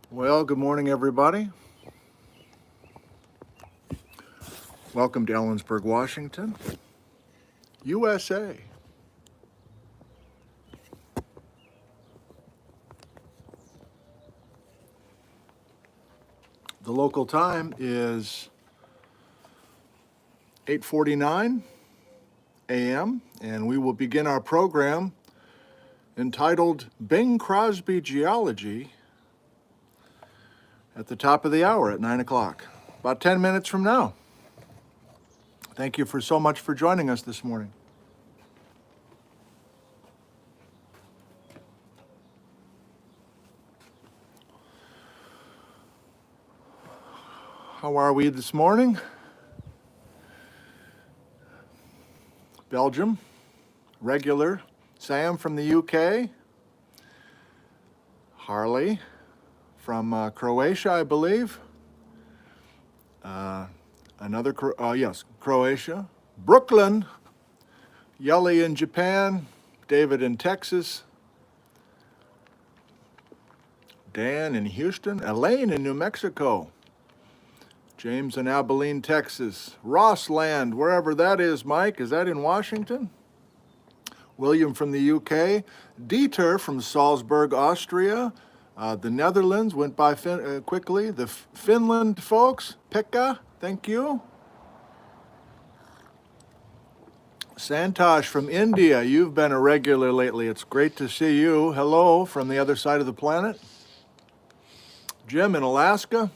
Well, good morning, everybody. Welcome to Ellensburg, Washington, USA. The local time is 8:49 a.m., and we will begin our program entitled Bing Crosby Geology at the top of the hour at 9 o'clock, about 10 minutes from now. Thank you so much for joining us this morning. How are we this morning? Belgium, regular. Sam from the UK. Harley from Croatia, I believe. Yes, Croatia. Brooklyn. Yelly in Japan. David in Texas. Dan in Houston. Elaine in New Mexico. James in Abilene, Texas. Rossland, wherever that is, Mike. Is that in Washington? William from the UK. Dieter from Salzburg, Austria. The Netherlands went by quickly. The Finland folks. Pekka, thank you. Santosh from India. You've been a regular lately. It's great to see you. Hello from the other side of the planet. Jim in Alaska.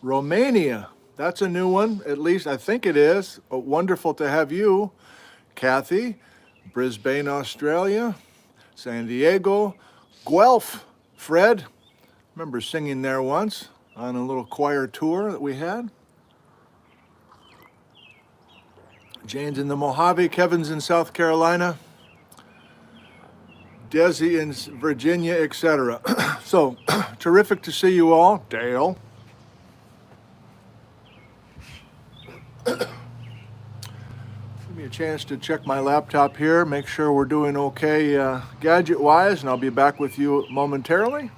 Romania, that's a new one, at least I think it is. Wonderful to have you, Kathy. Brisbane, Australia. San Diego. Guelph, Fred. Remember singing there once on a little choir tour that we had. Jane's in the Mojave. Kevin's in South Carolina. Desi in Virginia, etc. So, terrific to see you all. Dale. Give me a chance to check my laptop here, make sure we're doing okay gadget-wise, and I'll be back with you momentarily.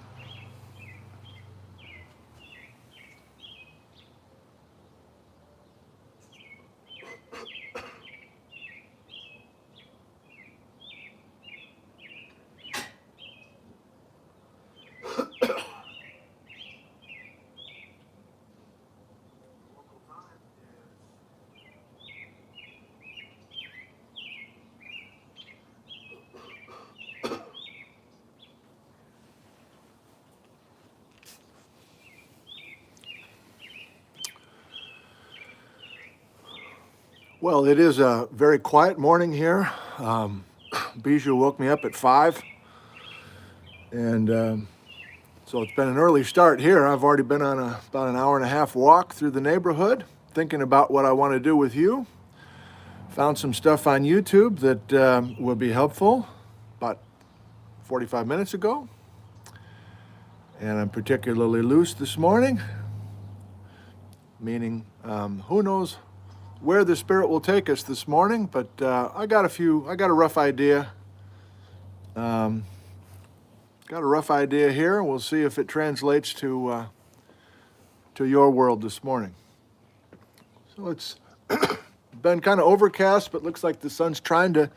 Well, it is a very quiet morning here. Bijou woke me up at 5, and so it's been an early start here. I've already been on about an hour and a half walk through the neighborhood, thinking about what I want to do with you. Found some stuff on YouTube that will be helpful about 45 minutes ago, and I'm particularly loose this morning, meaning who knows where the Spirit will take us this morning, but I got a rough idea. Got a rough idea here. We'll see if it translates to your world this morning. So it's been kind of overcast, but looks like the sun's trying to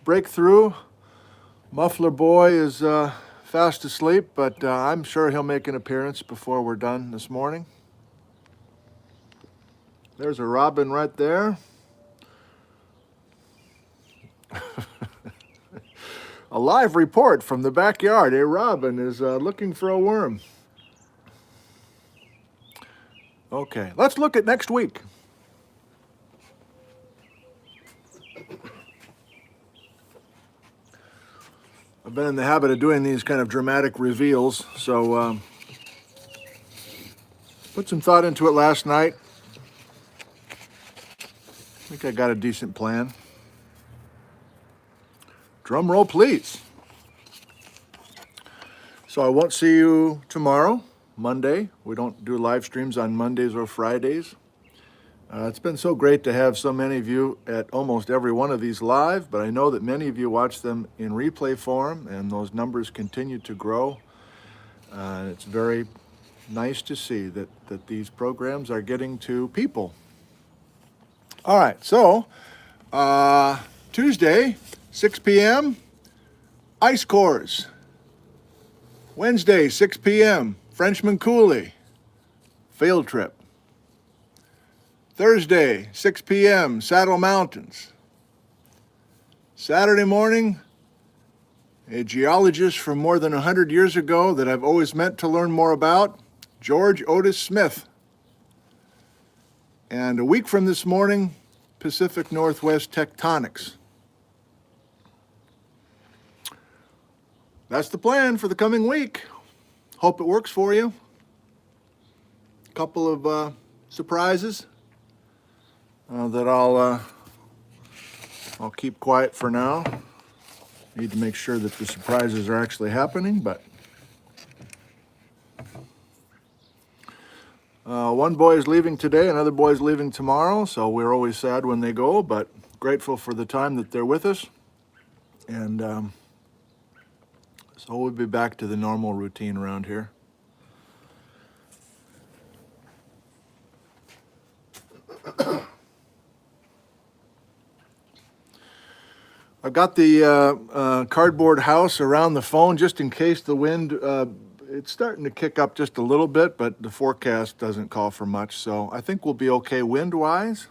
break through. Muffler Boy is fast asleep, but I'm sure he'll make an appearance before we're done this morning. There's a robin right there. A live report from the backyard. A robin is looking for a worm. Okay, let's look at next week. I've been in the habit of doing these kind of dramatic reveals, so put some thought into it last night. I think I got a decent plan. Drum roll, please. So I won't see you tomorrow, Monday. We don't do live streams on Mondays or Fridays. It's been so great to have so many of you at almost every one of these live, but I know that many of you watch them in replay form, and those numbers continue to grow. It's very nice to see that these programs are getting to people. All right, so Tuesday, 6 p.m., ice cores. Wednesday, 6 p.m., Frenchman Coulee, field trip. Thursday, 6 p.m., Saddle Mountains. Saturday morning, a geologist from more than 100 years ago that I've always meant to learn more about, George Otis Smith. And a week from this morning, Pacific Northwest tectonics. That's the plan for the coming week. Hope it works for you. A couple of surprises that I'll keep quiet for now. Need to make sure that the surprises are actually happening, but one boy is leaving today, another boy is leaving tomorrow, so we're always sad when they go, but grateful for the time that they're with us. And so we'll be back to the normal routine around here. I've got the cardboard house around the phone just in case the wind, it's starting to kick up just a little bit, but the forecast doesn't call for much, so I think we'll be okay wind-wise.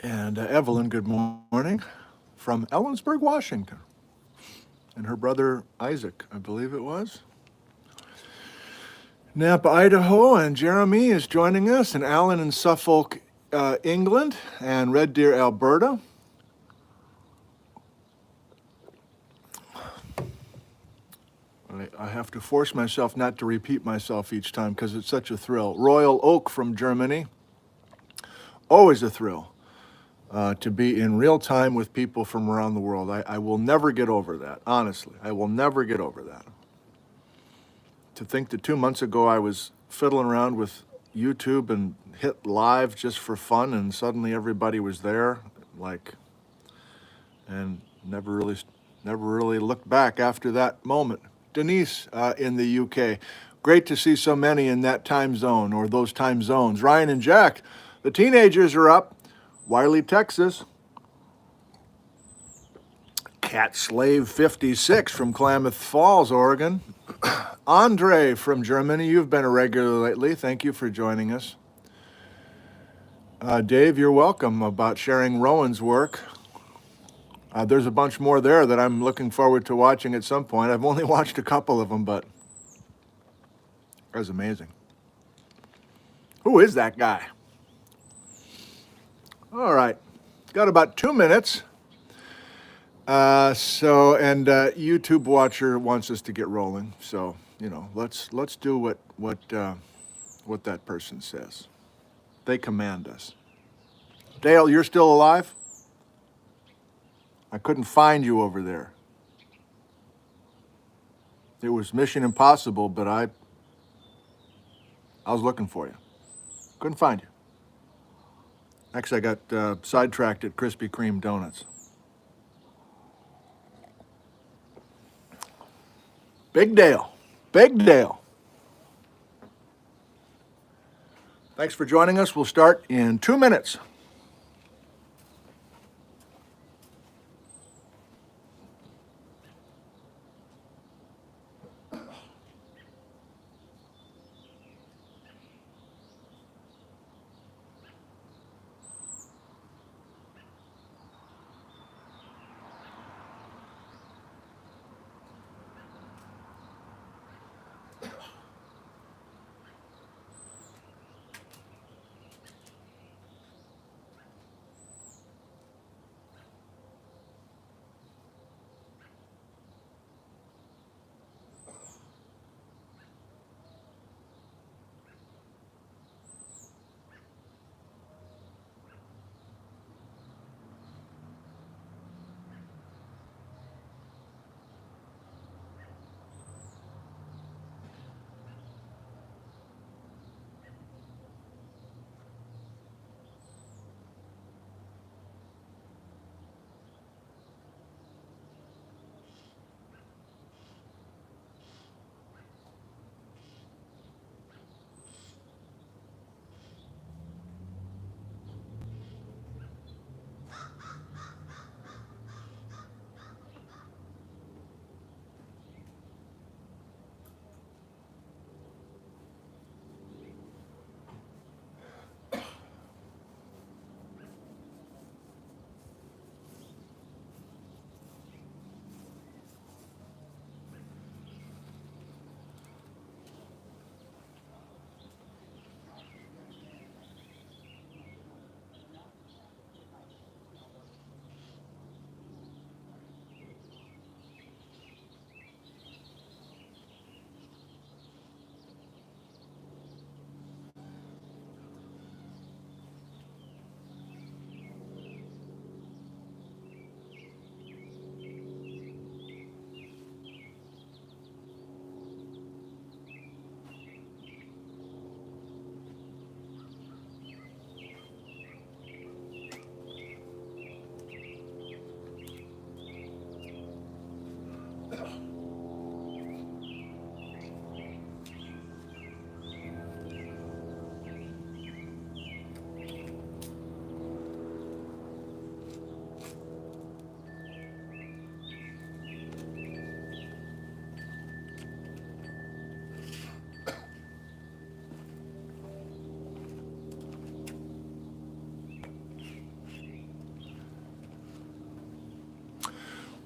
And Evelyn, good morning, from Ellensburg, Washington, and her brother Isaac, I believe it was. Napa, Idaho, and Jeremy is joining us, and Alan in Suffolk, England, and Red Deer, Alberta. I have to force myself not to repeat myself each time because it's such a thrill. Royal Oak from Germany. Always a thrill to be in real time with people from around the world. I will never get over that, honestly. I will never get over that. To think that 2 months ago I was fiddling around with YouTube and hit live just for fun, and suddenly everybody was there, and never really looked back after that moment. Denise in the UK, great to see so many in that time zone or those time zones. Ryan and Jack, the teenagers are up. Wiley, Texas. Cat Slave 56 from Klamath Falls, Oregon. Andre from Germany, you've been a regular lately. Thank you for joining us. Dave, you're welcome about sharing Rowan's work. There's a bunch more there that I'm looking forward to watching at some point. I've only watched a couple of them, but that was amazing. Who is that guy? All right, got about 2 minutes. YouTube watcher wants us to get rolling. So, let's do what that person says. They command us. Dale, you're still alive? I couldn't find you over there. It was Mission Impossible, but I was looking for you. Couldn't find you. Actually, I got sidetracked at Krispy Kreme donuts. Big Dale. Big Dale. Thanks for joining us. We'll start in 2 minutes.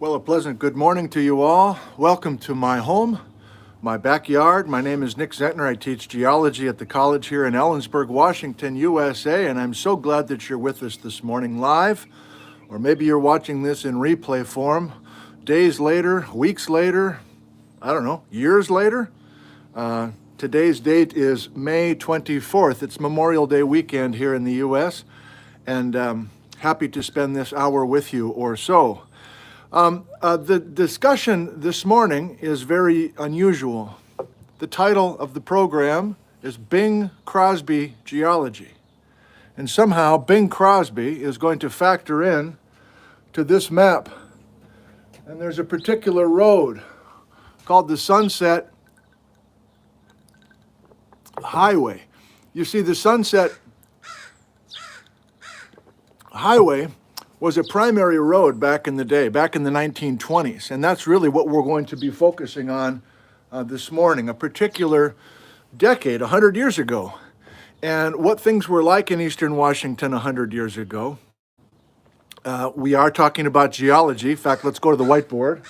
Well, a pleasant good morning to you all. Welcome to my home, my backyard. My name is Nick Zentner. I teach geology at the college here in Ellensburg, Washington, USA, and I'm so glad that you're with us this morning live, or maybe you're watching this in replay form, days later, weeks later, I don't know, years later. Today's date is May 24th. It's Memorial Day weekend here in the U.S., and happy to spend this hour with you or so. The discussion this morning is very unusual. The title of the program is Bing Crosby Geology. And somehow Bing Crosby is going to factor in to this map. And there's a particular road called the Sunset Highway. You see, the Sunset Highway was a primary road back in the day, back in the 1920s. And that's really what we're going to be focusing on this morning, a particular decade, 100 years ago, and what things were like in Eastern Washington 100 years ago. We are talking about geology. In fact, let's go to the whiteboard.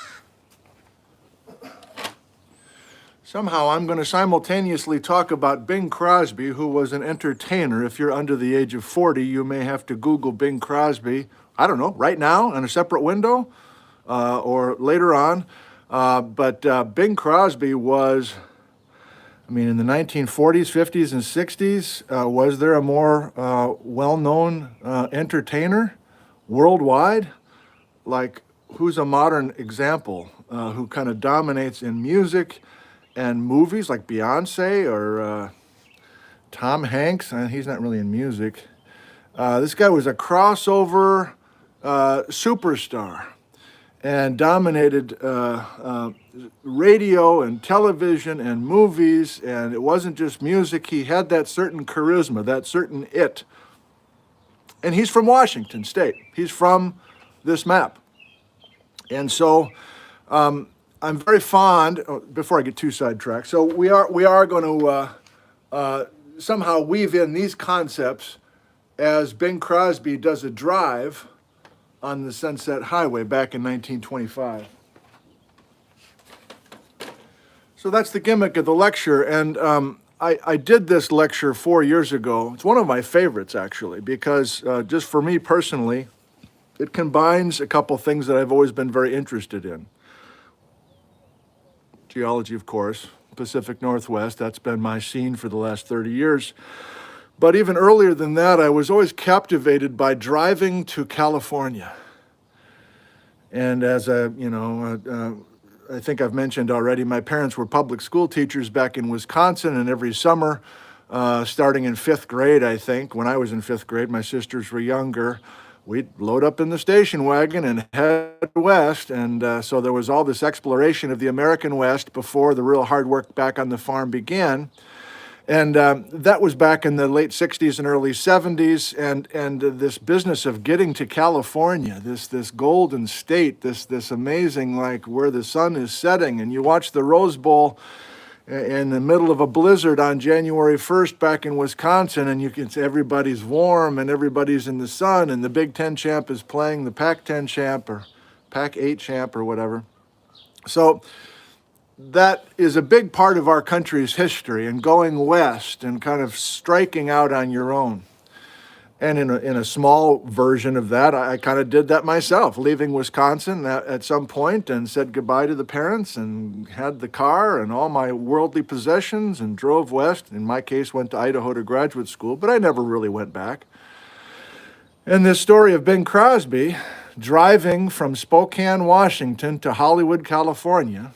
Somehow I'm going to simultaneously talk about Bing Crosby, who was an entertainer. If you're under the age of 40, you may have to Google Bing Crosby, I don't know, right now in a separate window or later on. But Bing Crosby was, in the 1940s, 50s, and 60s, was there a more well-known entertainer worldwide? Like, who's a modern example who kind of dominates in music and movies, like Beyonce or Tom Hanks? He's not really in music. This guy was a crossover superstar and dominated radio and television and movies, and it wasn't just music. He had that certain charisma, that certain it. And he's from Washington State. He's from this map. And so I'm very fond, before I get too sidetracked, so we are going to somehow weave in these concepts as Bing Crosby does a drive on the Sunset Highway back in 1925. So that's the gimmick of the lecture, and I did this lecture 4 years ago. It's one of my favorites, actually, because just for me personally, it combines a couple things that I've always been very interested in. Geology, of course, Pacific Northwest, that's been my scene for the last 30 years. But even earlier than that, I was always captivated by driving to California. And as I think I've mentioned already, my parents were public school teachers back in Wisconsin, and every summer, starting in 5th grade, I think, when I was in 5th grade, my sisters were younger, we'd load up in the station wagon and head west. And so there was all this exploration of the American West before the real hard work back on the farm began. And that was back in the late 60s and early 70s. And this business of getting to California, this golden state, this amazing, like where the sun is setting. And you watch the Rose Bowl in the middle of a blizzard on January 1st back in Wisconsin, and you can see everybody's warm and everybody's in the sun, and the Big Ten champ is playing the Pac-10 champ or Pac-8 champ or whatever. So that is a big part of our country's history, and going west and kind of striking out on your own. And in a small version of that, I kind of did that myself, leaving Wisconsin at some point and said goodbye to the parents and had the car and all my worldly possessions and drove west. In my case, went to Idaho to graduate school, but I never really went back. And this story of Bing Crosby driving from Spokane, Washington to Hollywood, California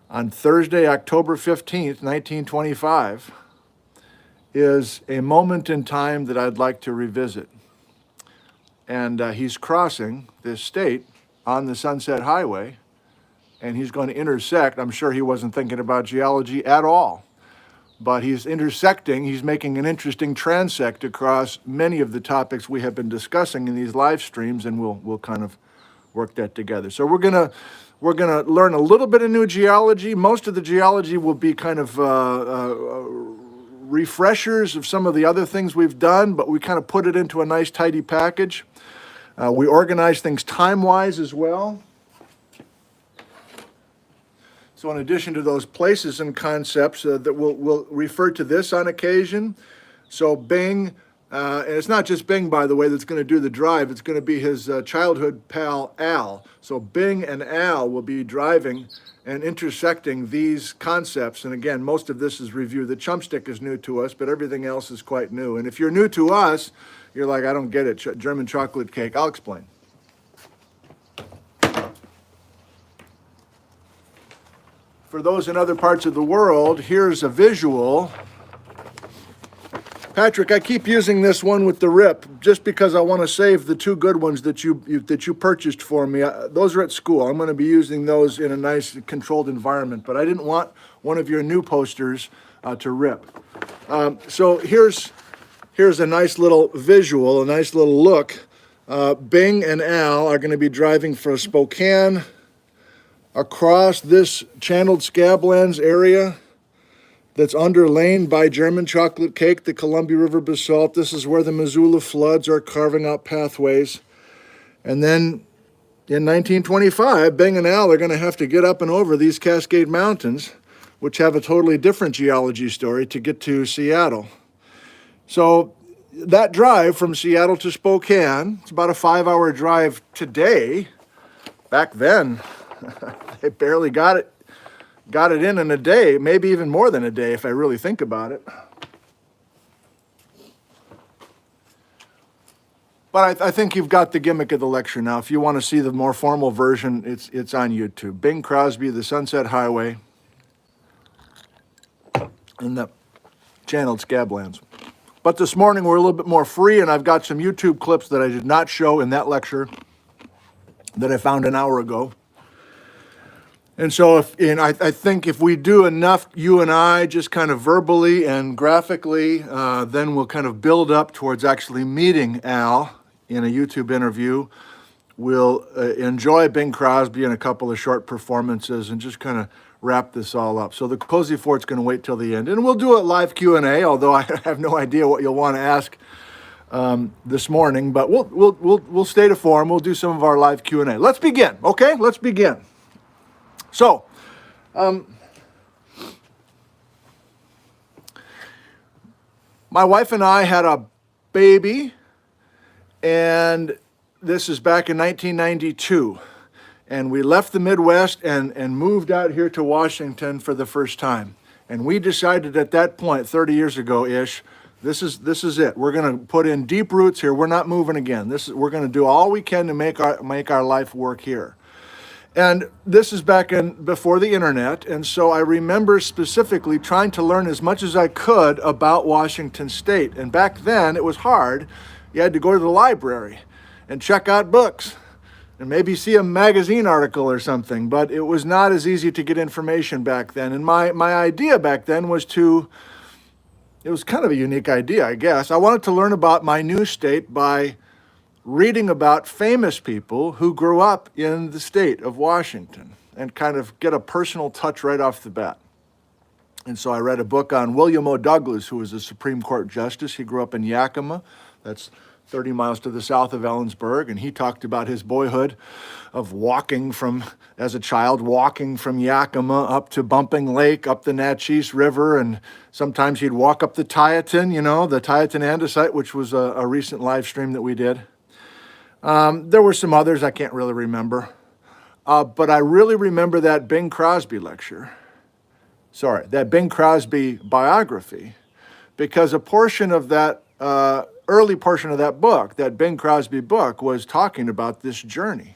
on Thursday, October 15th, 1925, is a moment in time that I'd like to revisit. And he's crossing this state on the Sunset Highway, and he's going to intersect. I'm sure he wasn't thinking about geology at all, but he's intersecting, he's making an interesting transect across many of the topics we have been discussing in these live streams, and we'll kind of work that together. So we're gonna learn a little bit of new geology. Most of the geology will be kind of refreshers of some of the other things we've done, but we kind of put it into a nice tidy package. We organize things time-wise as well. So in addition to those places and concepts that we'll refer to this on occasion. So Bing, and it's not just Bing, by the way, that's going to do the drive. It's going to be his childhood pal, Al. So Bing and Al will be driving and intersecting these concepts. And again, most of this is review. The chump stick is new to us, but everything else is quite new. And if you're new to us, you're like, I don't get it, German chocolate cake. I'll explain. For those in other parts of the world, here's a visual. Patrick, I keep using this one with the rip just because I want to save the two good ones that you purchased for me. Those are at school. I'm going to be using those in a nice controlled environment, but I didn't want one of your new posters to rip. So here's a nice little visual, a nice little look. Bing and Al are going to be driving from Spokane across this channeled Scablands area that's underlain by German chocolate cake, the Columbia River basalt. This is where the Missoula floods are carving out pathways. And then in 1925, Bing and Al are going to have to get up and over these Cascade Mountains, which have a totally different geology story, to get to Seattle. So that drive from Seattle to Spokane, it's about a 5-hour drive today. Back then, they barely got it in a day, maybe even more than a day if I really think about it. But I think you've got the gimmick of the lecture now. If you want to see the more formal version, it's on YouTube. Bing Crosby, the Sunset Highway, and the channeled Scablands. But this morning we're a little bit more free, and I've got some YouTube clips that I did not show in that lecture that I found an hour ago. And so I think if we do enough, you and I, just kind of verbally and graphically, then we'll kind of build up towards actually meeting Al in a YouTube interview. We'll enjoy Bing Crosby and a couple of short performances and just kind of wrap this all up. So the Cozy Fort's going to wait till the end. And we'll do a live Q&A, although I have no idea what you'll want to ask this morning. But we'll stay to form. We'll do some of our live Q&A. Let's begin, okay? Let's begin. So, my wife and I had a baby, and this is back in 1992. And we left the Midwest and moved out here to Washington for the first time. And we decided at that point, 30 years ago-ish, this is it. We're going to put in deep roots here. We're not moving again. We're going to do all we can to make our life work here. And this is back before the internet, and so I remember specifically trying to learn as much as I could about Washington State. And back then, it was hard. You had to go to the library and check out books and maybe see a magazine article or something, but it was not as easy to get information back then. And my idea back then was it was kind of a unique idea, I guess. I wanted to learn about my new state by reading about famous people who grew up in the state of Washington and kind of get a personal touch right off the bat. And so I read a book on William O. Douglas, who was a Supreme Court justice. He grew up in Yakima. That's 30 miles to the south of Ellensburg, and he talked about his boyhood of as a child, walking from Yakima up to Bumping Lake, up the Natchez River, and sometimes he'd walk up the Tieton, the Tieton Andesite, which was a recent live stream that we did. There were some others I can't really remember, but I really remember that Bing Crosby lecture. That Bing Crosby biography, because a portion of that, early portion of that book, that Bing Crosby book, was talking about this journey.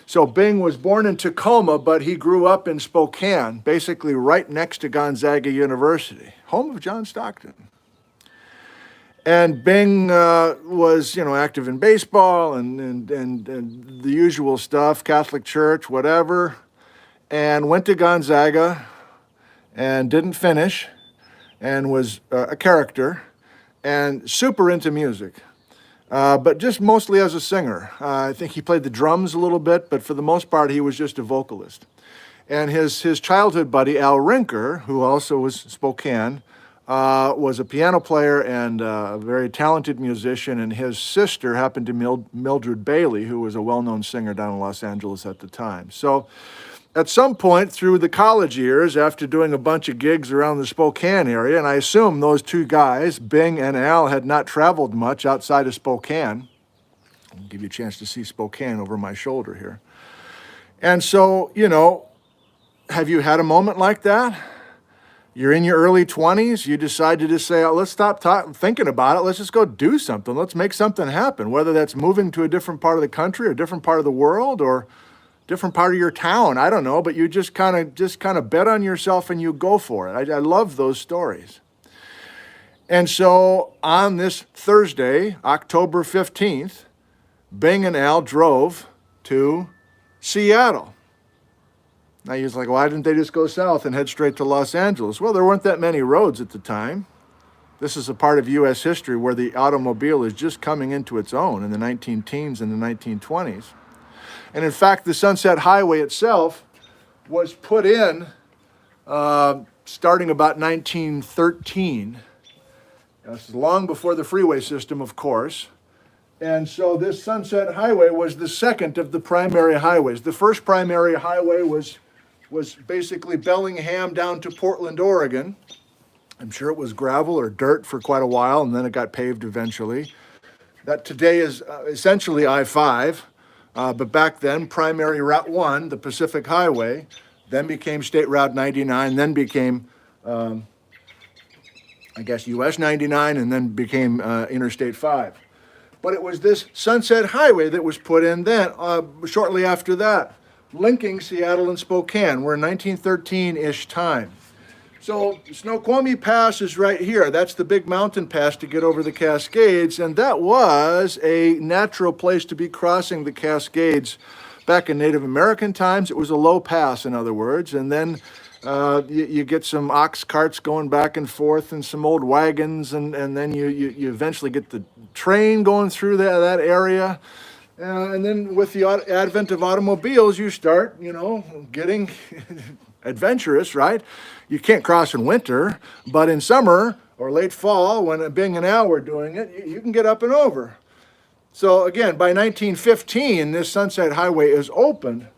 So Bing was born in Tacoma, but he grew up in Spokane, basically right next to Gonzaga University, home of John Stockton. And Bing was, active in baseball and the usual stuff, Catholic Church, whatever, and went to Gonzaga and didn't finish and was a character and super into music, but just mostly as a singer. I think he played the drums a little bit, but for the most part, he was just a vocalist. And his childhood buddy, Al Rinker, who also was Spokane, was a piano player and a very talented musician, and his sister happened to be Mildred Bailey, who was a well-known singer down in Los Angeles at the time. So at some point through the college years, after doing a bunch of gigs around the Spokane area, and I assume those two guys, Bing and Al, had not traveled much outside of Spokane. I'll give you a chance to see Spokane over my shoulder here. And so, you know, have you had a moment like that? You're in your early 20s, you decide to just say, oh, let's stop thinking about it, let's just go do something, let's make something happen, whether that's moving to a different part of the country or a different part of the world or different part of your town, I don't know, but you just kind of bet on yourself and you go for it. I love those stories. And so on this Thursday, October 15th, Bing and Al drove to Seattle. Now you're like, why didn't they just go south and head straight to Los Angeles? Well, there weren't that many roads at the time. This is a part of U.S. history where the automobile is just coming into its own in the 19-teens and the 1920s. And in fact, the Sunset Highway itself was put in starting about 1913. This is long before the freeway system, of course. And so this Sunset Highway was the second of the primary highways. The first primary highway was basically Bellingham down to Portland, Oregon. I'm sure it was gravel or dirt for quite a while, and then it got paved eventually. That today is essentially I-5, but back then, primary Route 1, the Pacific Highway, then became State Route 99, then became, I guess, US 99, and then became Interstate 5. But it was this Sunset Highway that was put in then, shortly after that, linking Seattle and Spokane. We're in 1913-ish time. So Snoqualmie Pass is right here. That's the big mountain pass to get over the Cascades, and that was a natural place to be crossing the Cascades back in Native American times. It was a low pass, in other words, and then you get some ox carts going back and forth and some old wagons, and then you eventually get the train going through that area. And then with the advent of automobiles, you start, you know, getting adventurous, right? You can't cross in winter, but in summer or late fall, when Bing and Al were doing it, you can get up and over. So again, by 1915, this Sunset Highway is open.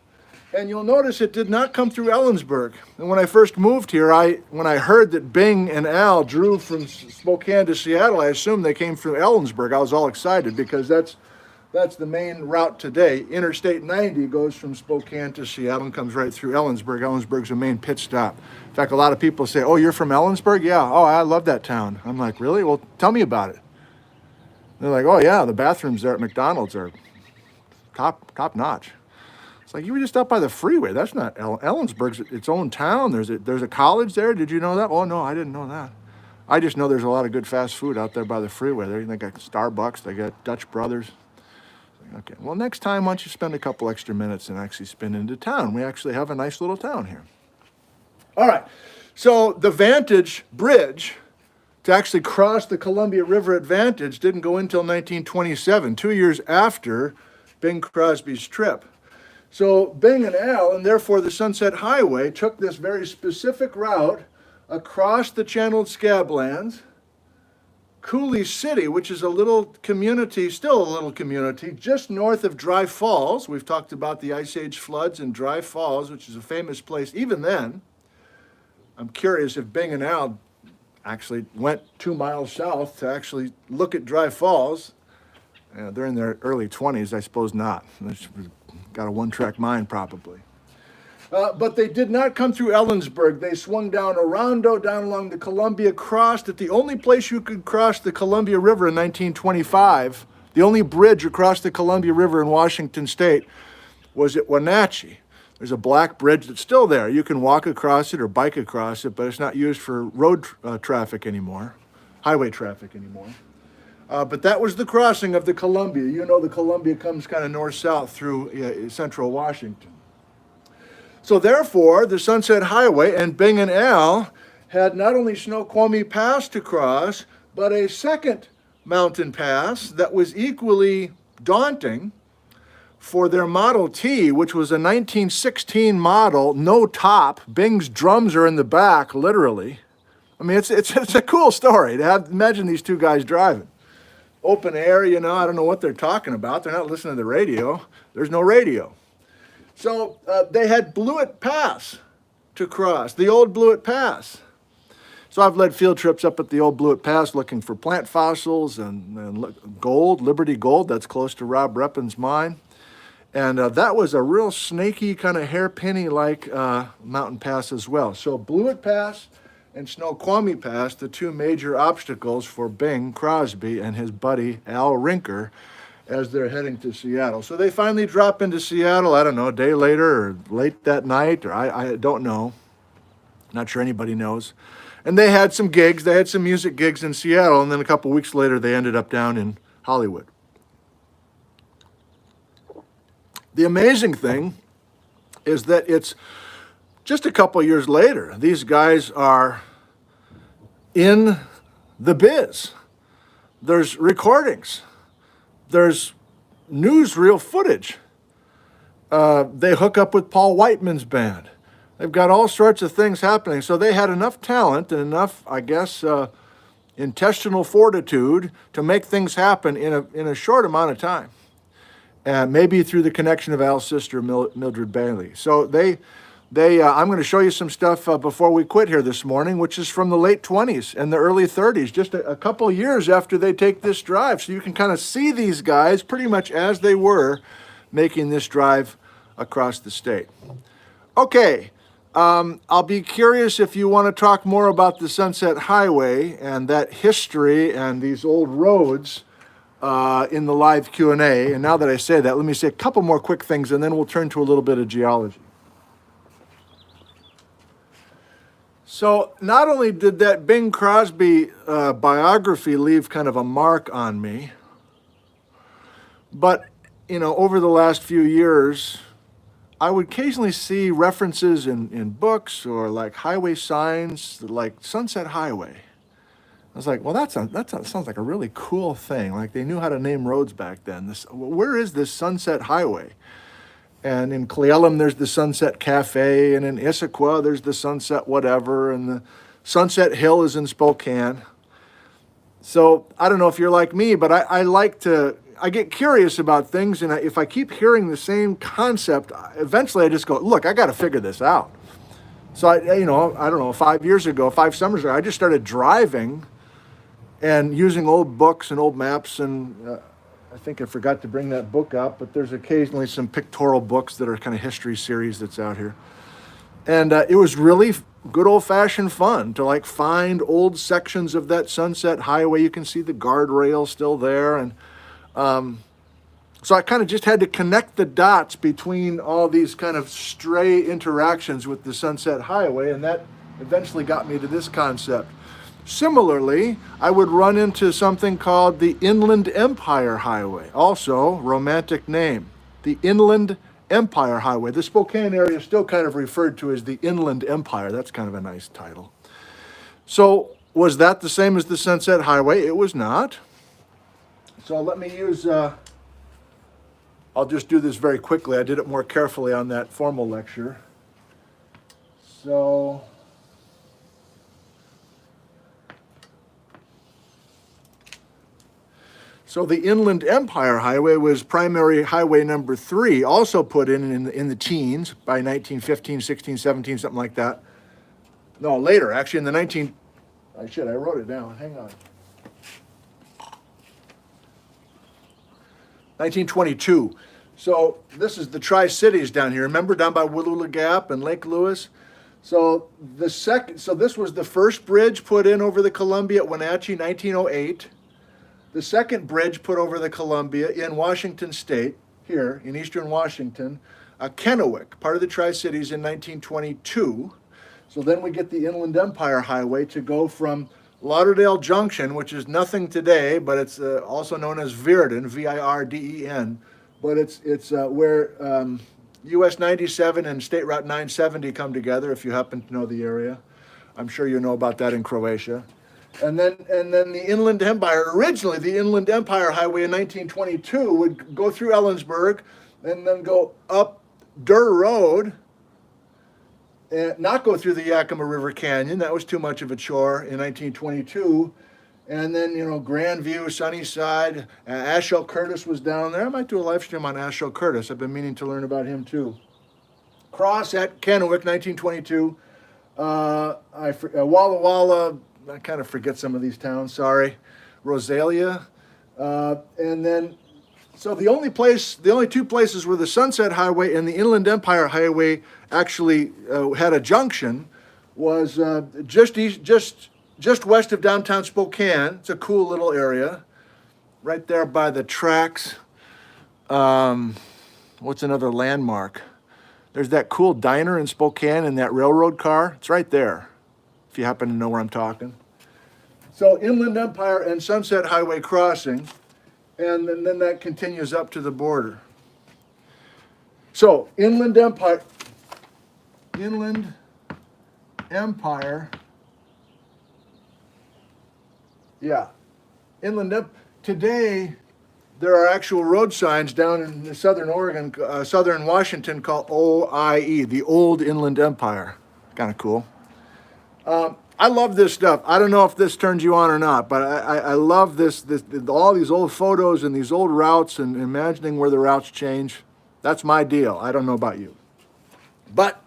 And you'll notice it did not come through Ellensburg. And when I first moved here, when I heard that Bing and Al drove from Spokane to Seattle, I assumed they came through Ellensburg. I was all excited because that's the main route today. Interstate 90 goes from Spokane to Seattle and comes right through Ellensburg. Ellensburg's a main pit stop. In fact, a lot of people say, oh, you're from Ellensburg? Yeah. Oh, I love that town. I'm like, really? Well, tell me about it. They're like, oh, yeah, the bathrooms there at McDonald's are top notch. It's like, you were just up by the freeway. That's not Ellensburg's its own town. There's a college there. Did you know that? Oh, no, I didn't know that. I just know there's a lot of good fast food out there by the freeway. They got Starbucks. They got Dutch Brothers. Okay, well, next time, why don't you spend a couple extra minutes and actually spin into town? We actually have a nice little town here. All right, so the Vantage Bridge to actually cross the Columbia River at Vantage didn't go until 1927, 2 years after Bing Crosby's trip. So Bing and Al, and therefore the Sunset Highway, took this very specific route across the channeled Scablands, Coulee City, which is a little community, still a little community, just north of Dry Falls. We've talked about the Ice Age floods in Dry Falls, which is a famous place even then. I'm curious if Bing and Al actually went 2 miles south to actually look at Dry Falls. They're in their early 20s, I suppose not. They've got a one-track mind probably. But they did not come through Ellensburg. They swung down Orondo, down along the Columbia, crossed at the only place you could cross the Columbia River in 1925. The only bridge across the Columbia River in Washington State was at Wenatchee. There's a black bridge that's still there. You can walk across it or bike across it, but it's not used for road traffic anymore, highway traffic anymore. But that was the crossing of the Columbia. You know the Columbia comes kind of north-south through central Washington. So therefore, the Sunset Highway and Bing and Al had not only Snoqualmie Pass to cross, but a second mountain pass that was equally daunting for their Model T, which was a 1916 model, no top. Bing's drums are in the back, literally. I mean, it's a cool story to imagine these two guys driving. Open air, you know, I don't know what they're talking about. They're not listening to the radio. There's no radio. So they had Blewett Pass to cross, the old Blewett Pass. So I've led field trips up at the old Blewett Pass looking for plant fossils and gold, Liberty Gold, that's close to Rob Reppin's mine. And that was a real snaky, kind of hairpinny-like mountain pass as well. So Blewett Pass and Snoqualmie Pass, the two major obstacles for Bing Crosby and his buddy Al Rinker as they're heading to Seattle. So they finally drop into Seattle, I don't know, a day later or late that night, or I don't know. Not sure anybody knows. And they had some gigs, they had some music gigs in Seattle, and then a couple weeks later they ended up down in Hollywood. The amazing thing is that it's just a couple years later, these guys are in the biz. There's recordings. There's newsreel footage. They hook up with Paul Whiteman's band. They've got all sorts of things happening. So they had enough talent and enough, I guess, intestinal fortitude to make things happen in a short amount of time. And maybe through the connection of Al's sister, Mildred Bailey. So I'm going to show you some stuff before we quit here this morning, which is from the late 20s and the early 30s, just a couple years after they take this drive. So you can kind of see these guys pretty much as they were making this drive across the state. Okay, I'll be curious if you want to talk more about the Sunset Highway and that history and these old roads in the live Q&A. And now that I say that, let me say a couple more quick things and then we'll turn to a little bit of geology. So not only did that Bing Crosby biography leave kind of a mark on me, but, you know, over the last few years, I would occasionally see references in books or like highway signs, like Sunset Highway. I was like, well, that sounds like a really cool thing. Like they knew how to name roads back then. Where is this Sunset Highway? And in Cle Elum, there's the Sunset Cafe, and in Issaquah, there's the Sunset whatever, and the Sunset Hill is in Spokane. So I don't know if you're like me, but I get curious about things, and if I keep hearing the same concept, eventually I just go, look, I got to figure this out. So I don't know, 5 summers ago, I just started driving and using old books and old maps, and I think I forgot to bring that book up, but there's occasionally some pictorial books that are kind of history series that's out here. And it was really good old-fashioned fun to like find old sections of that Sunset Highway. You can see the guardrail still there. And so I kind of just had to connect the dots between all these kind of stray interactions with the Sunset Highway, and that eventually got me to this concept. Similarly, I would run into something called the Inland Empire Highway, also romantic name, the Inland Empire Highway. The Spokane area is still kind of referred to as the Inland Empire. That's kind of a nice title. So was that the same as the Sunset Highway? It was not. So let me use, I'll just do this very quickly. I did it more carefully on that formal lecture. So the Inland Empire Highway was primary highway number 3, also put in the teens by 1915, 16, 17, something like that. No, later, actually in the I wrote it down, hang on. 1922. So this is the Tri-Cities down here. Remember down by Wallula Gap and Lake Lewis? So this was the first bridge put in over the Columbia at Wenatchee, 1908. The second bridge put over the Columbia in Washington State, here in eastern Washington, Kennewick, part of the Tri-Cities in 1922. So then we get the Inland Empire Highway to go from Lauderdale Junction, which is nothing today, but it's also known as Virden, V-I-R-D-E-N. But it's where US 97 and State Route 970 come together, if you happen to know the area. I'm sure you know about that in Croatia. And then the Inland Empire, originally the Inland Empire Highway in 1922 would go through Ellensburg and then go up Durr Road and not go through the Yakima River Canyon. That was too much of a chore in 1922. And then, Grandview, Sunnyside, Ashel Curtis was down there. I might do a live stream on Ashel Curtis. I've been meaning to learn about him too. Cross at Kennewick, 1922. Walla Walla, I kind of forget some of these towns, sorry. Rosalia. And then, so the only two places where the Sunset Highway and the Inland Empire Highway actually had a junction was just west of downtown Spokane. It's a cool little area, right there by the tracks. What's another landmark? There's that cool diner in Spokane and that railroad car. It's right there, if you happen to know where I'm talking. So Inland Empire and Sunset Highway crossing, and then that continues up to the border. So Inland Empire, yeah. Today, there are actual road signs down in southern Oregon, southern Washington called OIE, the Old Inland Empire. Kind of cool. I love this stuff. I don't know if this turns you on or not, but I love this, all these old photos and these old routes and imagining where the routes change. That's my deal. I don't know about you. But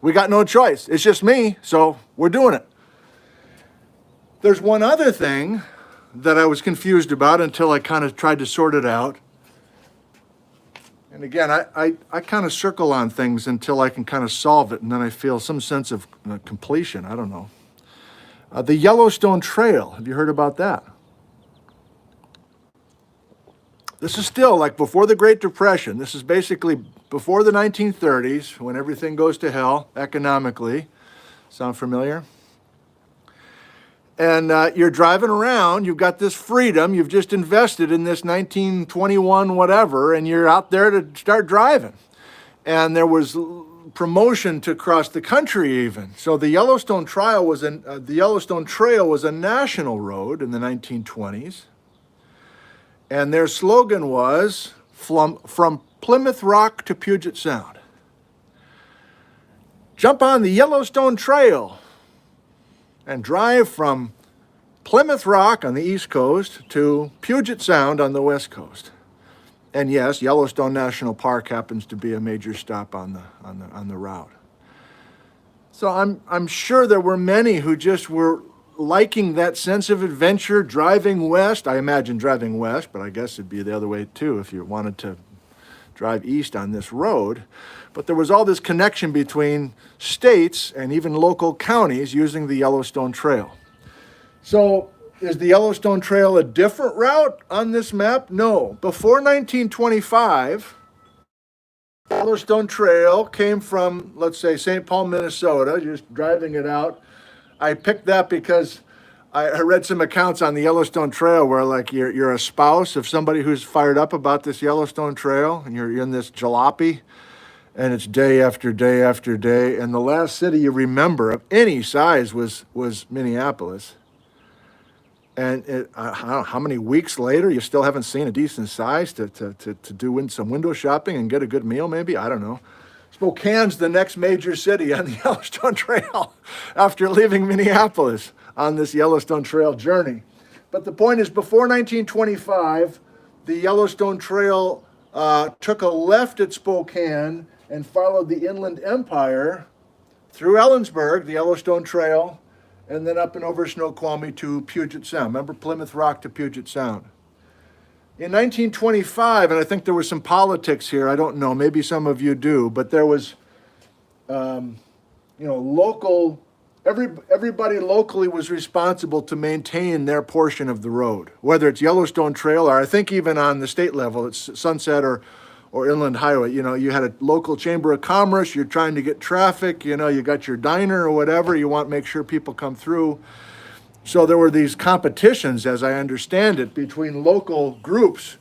we got no choice. It's just me, so we're doing it. There's one other thing that I was confused about until I kind of tried to sort it out. And again, I kind of circle on things until I can kind of solve it, and then I feel some sense of completion. I don't know. The Yellowstone Trail, have you heard about that? This is still like before the Great Depression. This is basically before the 1930s, when everything goes to hell economically. Sound familiar? And you're driving around, you've got this freedom, you've just invested in this 1921 whatever, and you're out there to start driving. And there was promotion to cross the country even. So the Yellowstone Trail was a national road in the 1920s. And their slogan was, from Plymouth Rock to Puget Sound. Jump on the Yellowstone Trail and drive from Plymouth Rock on the East Coast to Puget Sound on the West Coast. And yes, Yellowstone National Park happens to be a major stop on the route. So I'm sure there were many who just were liking that sense of adventure, driving west. I imagine driving west, but I guess it'd be the other way too if you wanted to drive east on this road. But there was all this connection between states and even local counties using the Yellowstone Trail. So is the Yellowstone Trail a different route on this map? No. Before 1925, the Yellowstone Trail came from, let's say, St. Paul, Minnesota, just driving it out. I picked that because I read some accounts on the Yellowstone Trail where, like, you're a spouse of somebody who's fired up about this Yellowstone Trail, and you're in this jalopy, and it's day after day after day. And the last city you remember of any size was Minneapolis. And I don't know how many weeks later you still haven't seen a decent size to do some window shopping and get a good meal, maybe? I don't know. Spokane's the next major city on the Yellowstone Trail after leaving Minneapolis on this Yellowstone Trail journey. But the point is, before 1925, the Yellowstone Trail took a left at Spokane and followed the Inland Empire through Ellensburg, the Yellowstone Trail, and then up and over Snoqualmie to Puget Sound. Remember Plymouth Rock to Puget Sound. In 1925, and I think there was some politics here, I don't know, maybe some of you do, but there was, local, everybody locally was responsible to maintain their portion of the road, whether it's Yellowstone Trail or I think even on the state level, it's Sunset or Inland Highway. You know, you had a local chamber of commerce, you're trying to get traffic, you got your diner or whatever, you want to make sure people come through. So there were these competitions, as I understand it, between local groups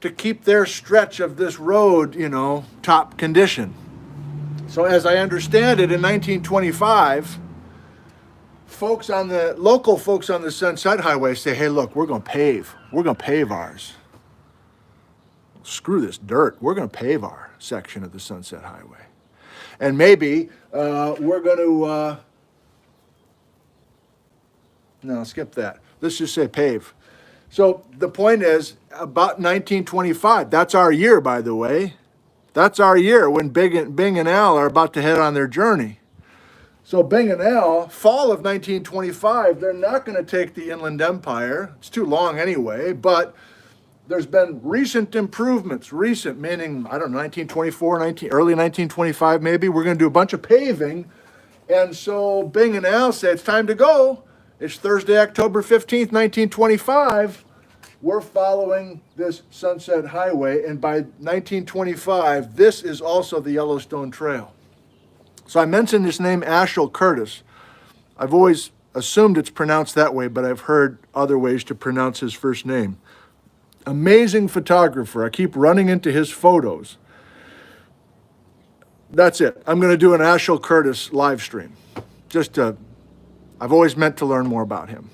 to keep their stretch of this road, top condition. So as I understand it, in 1925, local folks on the Sunset Highway say, hey, look, we're going to pave ours. Screw this dirt. We're going to pave our section of the Sunset Highway. And maybe we're going to... No, skip that. Let's just say pave. So the point is, about 1925, that's our year, by the way. That's our year when Bing and Al are about to head on their journey. So Bing and Al, fall of 1925, they're not going to take the Inland Empire. It's too long anyway, but there's been recent improvements. Recent, meaning, I don't know, 1924, early 1925 maybe. We're going to do a bunch of paving. And so Bing and Al say, it's time to go. It's Thursday, October 15th, 1925. We're following this Sunset Highway, and by 1925, this is also the Yellowstone Trail. So I mentioned this name, Ashel Curtis. I've always assumed it's pronounced that way, but I've heard other ways to pronounce his first name. Amazing photographer. I keep running into his photos. That's it. I'm going to do an Ashel Curtis live stream. I've always meant to learn more about him.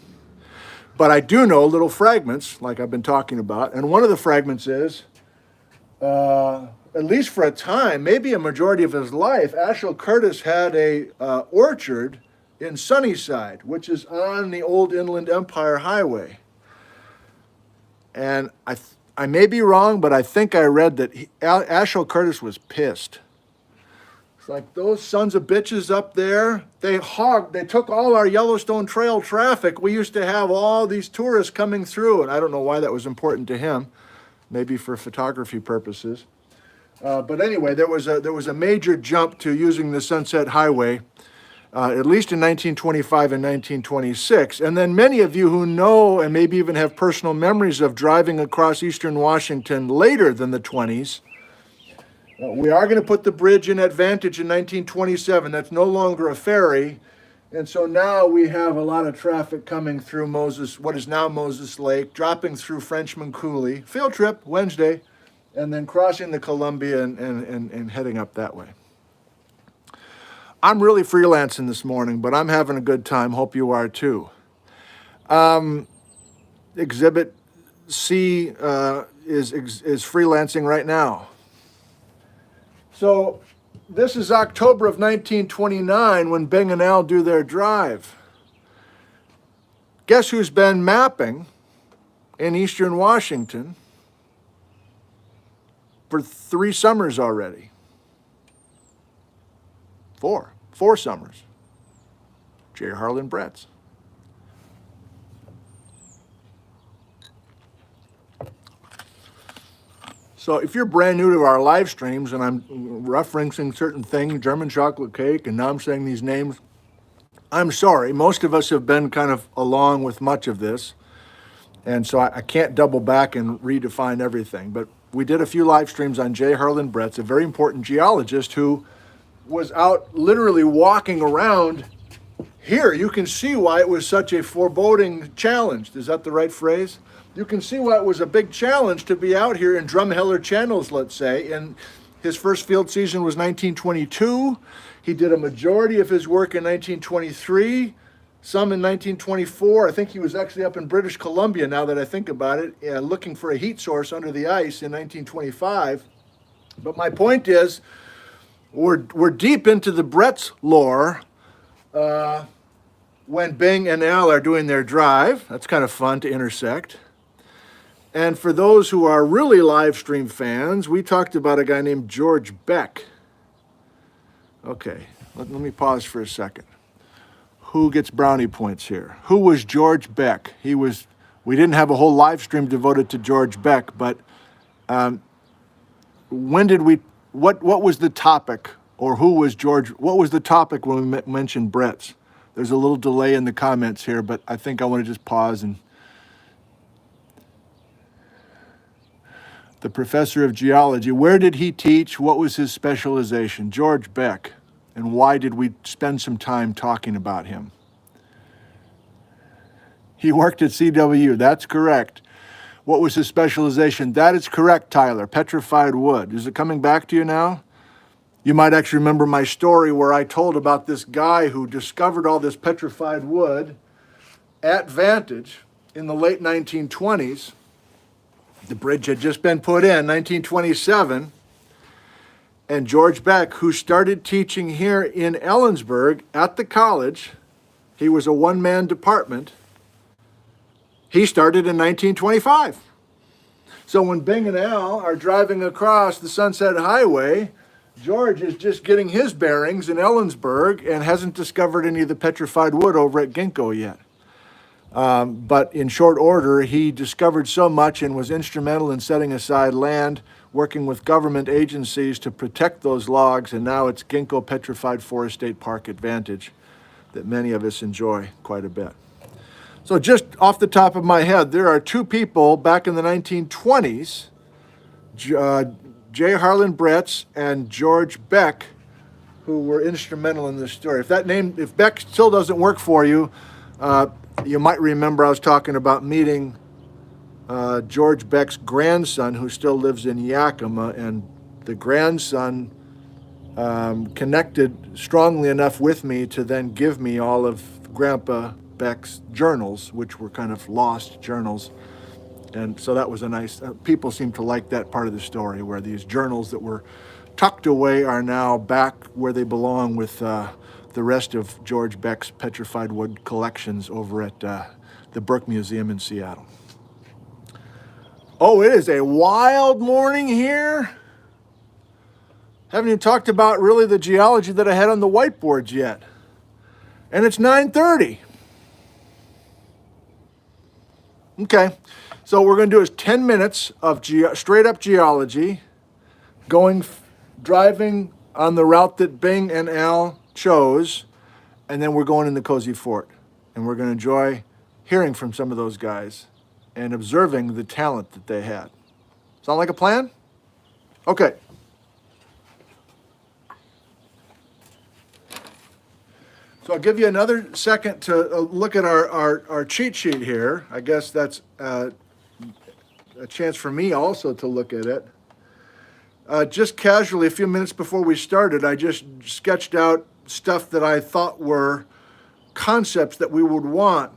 But I do know little fragments, like I've been talking about, and one of the fragments is, at least for a time, maybe a majority of his life, Ashel Curtis had a orchard in Sunnyside, which is on the old Inland Empire Highway. And I may be wrong, but I think I read that Ashel Curtis was pissed. It's like, those sons of bitches up there, they took all our Yellowstone Trail traffic. We used to have all these tourists coming through, and I don't know why that was important to him, maybe for photography purposes. But anyway, there was a major jump to using the Sunset Highway, at least in 1925 and 1926. And then many of you who know and maybe even have personal memories of driving across eastern Washington later than the 20s, we are going to put the bridge in Advantage in 1927. That's no longer a ferry. And so now we have a lot of traffic coming through what is now Moses Lake, dropping through Frenchman Coulee, field trip Wednesday, and then crossing the Columbia and heading up that way. I'm really freelancing this morning, but I'm having a good time. Hope you are too. Exhibit C is freelancing right now. So this is October of 1929 when Bing and Al do their drive. Guess who's been mapping in eastern Washington for 3 summers already? 4 summers. J. Harlan Bretz. So if you're brand new to our live streams and I'm referencing certain things, German chocolate cake, and now I'm saying these names, I'm sorry. Most of us have been kind of along with much of this. And so I can't double back and redefine everything. But we did a few live streams on J. Harlan Bretz, a very important geologist who was out literally walking around here. You can see why it was such a foreboding challenge. Is that the right phrase? You can see why it was a big challenge to be out here in Drumheller channels, let's say. And his first field season was 1922. He did a majority of his work in 1923, some in 1924. I think he was actually up in British Columbia, now that I think about it, looking for a heat source under the ice in 1925. But my point is, we're deep into the Bretz lore when Bing and Al are doing their drive. That's kind of fun to intersect. And for those who are really live stream fans, we talked about a guy named George Beck. Okay, let me pause for a second. Who gets brownie points here? Who was George Beck? We didn't have a whole live stream devoted to George Beck, but when did what was the topic, or what was the topic when we mentioned Bretz? There's a little delay in the comments here, but I think I want to just pause and the professor of geology. Where did he teach? What was his specialization? George Beck. And why did we spend some time talking about him? He worked at CW. That's correct. What was his specialization? That is correct, Tyler. Petrified wood. Is it coming back to you now? You might actually remember my story where I told about this guy who discovered all this petrified wood at Vantage in the late 1920s. The bridge had just been put in, 1927. And George Beck, who started teaching here in Ellensburg at the college, he was a one-man department. He started in 1925. So when Bing and Al are driving across the Sunset Highway, George is just getting his bearings in Ellensburg and hasn't discovered any of the petrified wood over at Ginkgo yet. But in short order, he discovered so much and was instrumental in setting aside land, working with government agencies to protect those logs, and now it's Ginkgo Petrified Forest State Park Advantage that many of us enjoy quite a bit. So just off the top of my head, there are two people back in the 1920s, J. Harlan Bretz and George Beck, who were instrumental in this story. If Beck still doesn't work for you, you might remember I was talking about meeting George Beck's grandson, who still lives in Yakima, and the grandson connected strongly enough with me to then give me all of Grandpa Beck's journals, which were kind of lost journals. And so that was a nice, people seem to like that part of the story, where these journals that were tucked away are now back where they belong with the rest of George Beck's petrified wood collections over at the Burke Museum in Seattle. Oh, it is a wild morning here. Haven't even talked about really the geology that I had on the whiteboards yet. And it's 9:30. Okay, so what we're going to do is 10 minutes of straight up geology, driving on the route that Bing and Al chose, and then we're going in the Cozy Fort. And we're going to enjoy hearing from some of those guys and observing the talent that they had. Sound like a plan? Okay. So I'll give you another second to look at our cheat sheet here. I guess that's a chance for me also to look at it. Just casually, a few minutes before we started, I just sketched out stuff that I thought were concepts that we would want,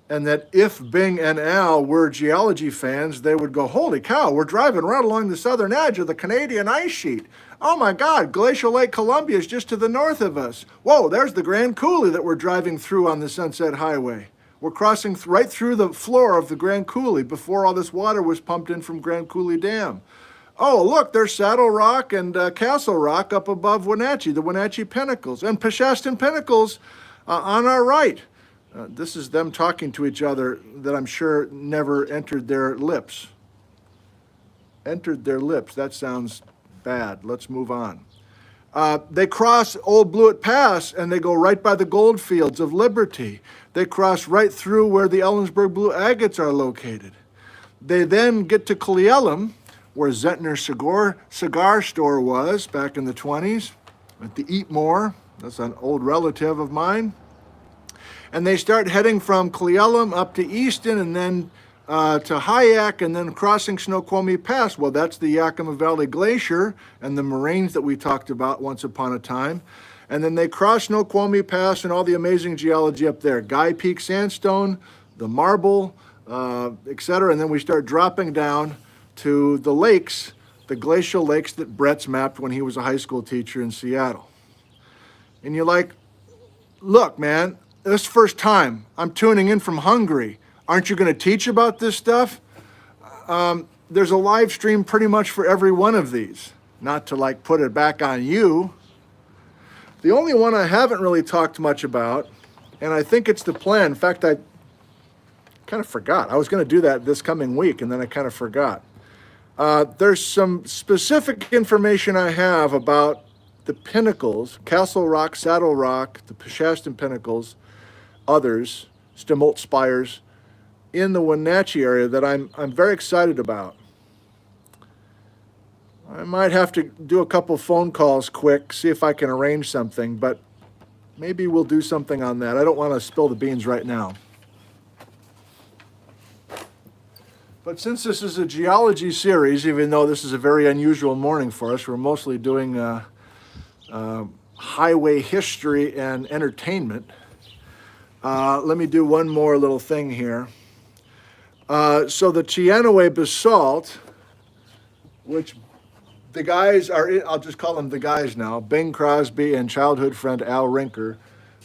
and that if Bing and Al were geology fans, they would go, holy cow, we're driving right along the southern edge of the Canadian ice sheet. Oh my God, Glacial Lake Columbia is just to the north of us. Whoa, there's the Grand Coulee that we're driving through on the Sunset Highway. We're crossing right through the floor of the Grand Coulee before all this water was pumped in from Grand Coulee Dam. Oh, look, there's Saddle Rock and Castle Rock up above Wenatchee, the Wenatchee Pinnacles, and Peshastin Pinnacles on our right. This is them talking to each other that I'm sure never entered their lips. Entered their lips, that sounds bad. Let's move on. They cross Old Blewett Pass and they go right by the gold fields of Liberty. They cross right through where the Ellensburg blue agates are located. They then get to Cle Elum, where Zentner cigar store was back in the 20s, at the Eat More. That's an old relative of mine. And they start heading from Cle Elum up to Easton and then to Hyack and then crossing Snoqualmie Pass. Well, that's the Yakima Valley Glacier and the moraines that we talked about once upon a time. And then they cross Snoqualmie Pass and all the amazing geology up there. Guy Peak Sandstone, the marble, etc. And then we start dropping down to the lakes, the glacial lakes that Brett's mapped when he was a high school teacher in Seattle. And you're like, look, man, this first time I'm tuning in from Hungary. Aren't you going to teach about this stuff? There's a live stream pretty much for every one of these. Not to like put it back on you. The only one I haven't really talked much about, and I think it's the plan. In fact, I kind of forgot. I was going to do that this coming week, and then I kind of forgot. There's some specific information I have about the pinnacles, Castle Rock, Saddle Rock, the Peshastin Pinnacles, others, Stimult Spires, in the Wenatchee area that I'm very excited about. I might have to do a couple phone calls quick, see if I can arrange something, but maybe we'll do something on that. I don't want to spill the beans right now. But since this is a geology series, even though this is a very unusual morning for us, we're mostly doing highway history and entertainment. Let me do one more little thing here. So the Teanaway basalt, which the guys are, I'll just call them the guys now, Bing Crosby and childhood friend Al Rinker.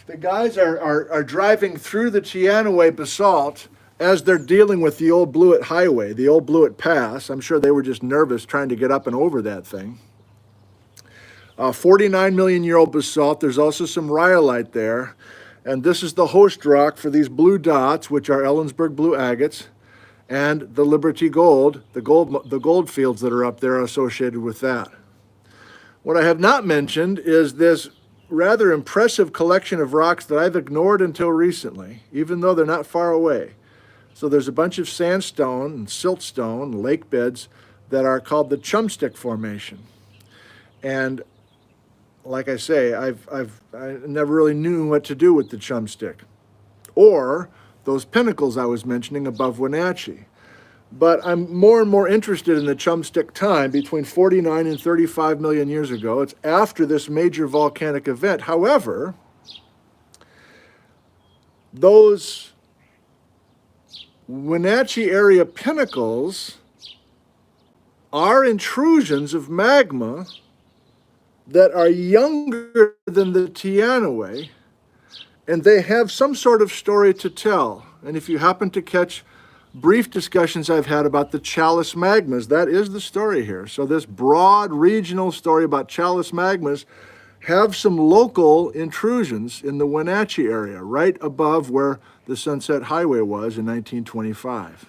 The guys are driving through the Teanaway basalt as they're dealing with the old Blewett Highway, the old Blewett Pass. I'm sure they were just nervous trying to get up and over that thing. 49 million year old basalt. There's also some rhyolite there. And this is the host rock for these blue dots, which are Ellensburg blue agates, and the Liberty Gold, the gold fields that are up there associated with that. What I have not mentioned is this rather impressive collection of rocks that I've ignored until recently, even though they're not far away. So there's a bunch of sandstone and siltstone and lake beds that are called the Chumstick Formation. And like I say, I never really knew what to do with the Chumstick or those pinnacles I was mentioning above Wenatchee. But I'm more and more interested in the Chumstick time between 49 and 35 million years ago. It's after this major volcanic event. However, those Wenatchee area pinnacles are intrusions of magma that are younger than the Teanaway, and they have some sort of story to tell. And if you happen to catch brief discussions I've had about the Chalice magmas, that is the story here. So this broad regional story about Chalice magmas have some local intrusions in the Wenatchee area, right above where the Sunset Highway was in 1925.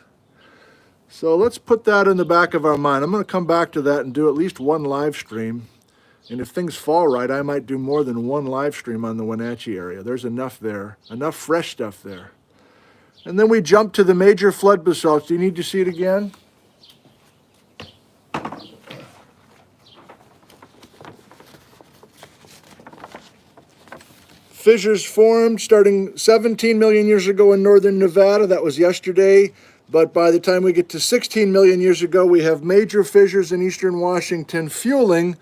So let's put that in the back of our mind. I'm going to come back to that and do at least one live stream. And if things fall right, I might do more than one live stream on the Wenatchee area. There's enough there, enough fresh stuff there. And then we jump to the major flood basalts. Do you need to see it again? Fissures formed starting 17 million years ago in northern Nevada. That was yesterday. But by the time we get to 16 million years ago, we have major fissures in eastern Washington fueling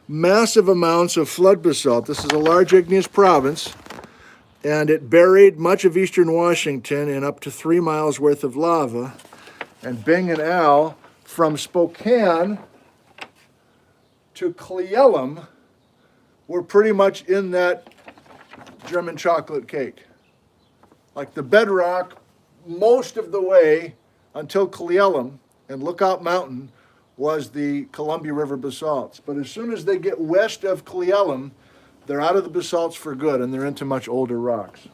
massive amounts of flood basalt. This is a large igneous province, and it buried much of eastern Washington in up to 3 miles worth of lava. And Bing and Al, from Spokane to Cle were pretty much in that German chocolate cake. Like the bedrock most of the way until Cle and Lookout Mountain was the Columbia River basalts. But as soon as they get west of Cle they're out of the basalts for good, and they're into much older rocks.